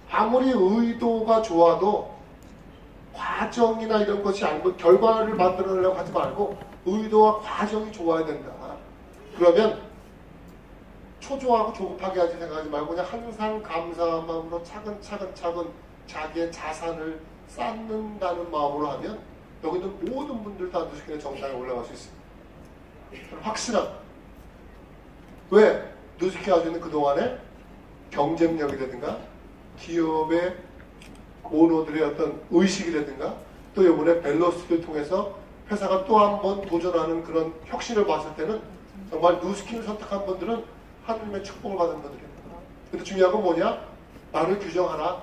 아무리 의도가 좋아도 과정이나 이런 것이 아니고 결과를 만들어내려고 하지 말고 의도와 과정이 좋아야 된다. 그러면 초조하고 조급하게 하지 생각하지 말고 그냥 항상 감사한 마음으로 차근차근 자기의 자산을 쌓는다는 마음으로 하면 여기 있는 모든 분들 다 누스킨의 정상에 올라갈 수 있습니다. 확실한. 왜? 누스킨 가지고 있는 그동안의 경쟁력이라든가 기업의 오너들의 어떤 의식이라든가 또 이번에 벨로스를 통해서 회사가 또 한 번 도전하는 그런 혁신을 봤을 때는 정말 누스킨을 선택한 분들은 하나님의 축복을 받은 분들입니다. 근데 중요한 건 뭐냐? 나를 규정하라.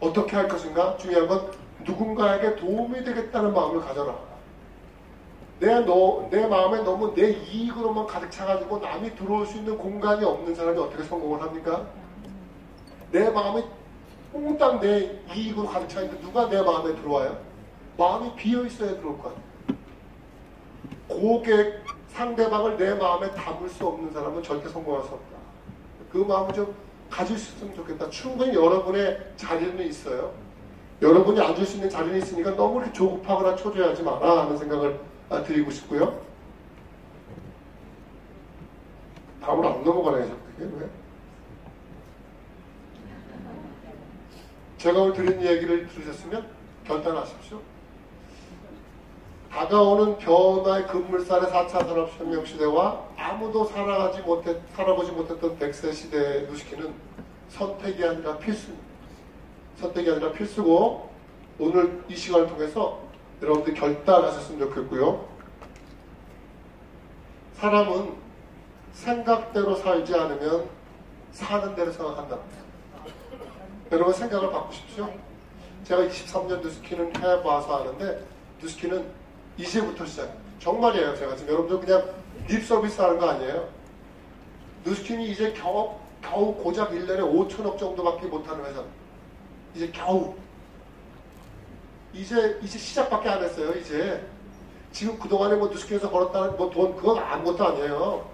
어떻게 할 것인가? 중요한 건 누군가에게 도움이 되겠다는 마음을 가져라. 내 마음에 너무 내 이익으로만 가득 차가지고 남이 들어올 수 있는 공간이 없는 사람이 어떻게 성공을 합니까? 내 마음이 몽땅 내 이익으로 가득 차 있는데 누가 내 마음에 들어와요? 마음이 비어 있어야 들어올 것 같아요. 고객 상대방을 내 마음에 담을 수 없는 사람은 절대 성공할 수 없다. 그 마음을 좀 가질 수 있으면 좋겠다. 충분히 여러분의 자리는 있어요. 여러분이 앉을 수 있는 자리는 있으니까 너무 이렇게 조급하거나 초조해하지 마라 하는 생각을 드리고 싶고요. 다음으로 안 넘어가네. 그게 왜? 제가 오늘 드린 얘기를 들으셨으면 결단하십시오. 다가오는 변화의 급물살의 4차 산업혁명 시대와 아무도 살아보지 못했던 100세 시대의 누스키는 선택이 아니라 필수입니다. 선택이 아니라 필수고 오늘 이 시간을 통해서 여러분들 결단하셨으면 좋겠고요. 사람은 생각대로 살지 않으면 사는 대로 생각한다. 여러분 생각을 바꾸십시오. 제가 23년 누스키는 해봐서 아는데 누스키는 이제부터 시작. 정말이에요. 제가 지금 여러분들 그냥 립 서비스 하는 거 아니에요. 누스킨이 이제 겨우 고작 1년에 5천억 정도밖에 못하는 회사. 이제 겨우. 이제 시작밖에 안 했어요. 이제 지금 그동안에 뭐 누스킨에서 벌었다는 뭐 돈 그건 아무것도 아니에요.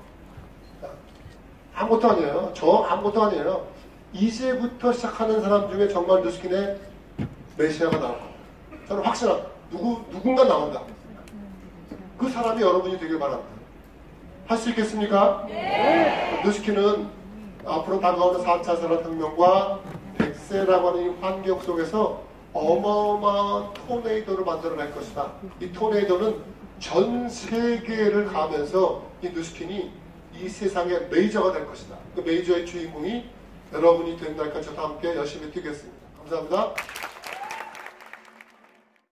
아무것도 아니에요. 저 아무것도 아니에요. 이제부터 시작하는 사람 중에 정말 누스킨의 메시아가 나올 겁니다. 저는 확신합니다. 누군가 나온다. 그 사람이 여러분이 되길 바랍니다. 할 수 있겠습니까? 네. 누스킨은 앞으로 다가오는 4차 산업혁명과 100세라고 하는 이 환경 속에서 어마어마한 토네이도를 만들어낼 것이다. 이 토네이도는 전 세계를 가면서 이 누스킨이 이 세상의 메이저가 될 것이다. 그 메이저의 주인공이 여러분이 된 날까지 저도 함께 열심히 뛰겠습니다. 감사합니다.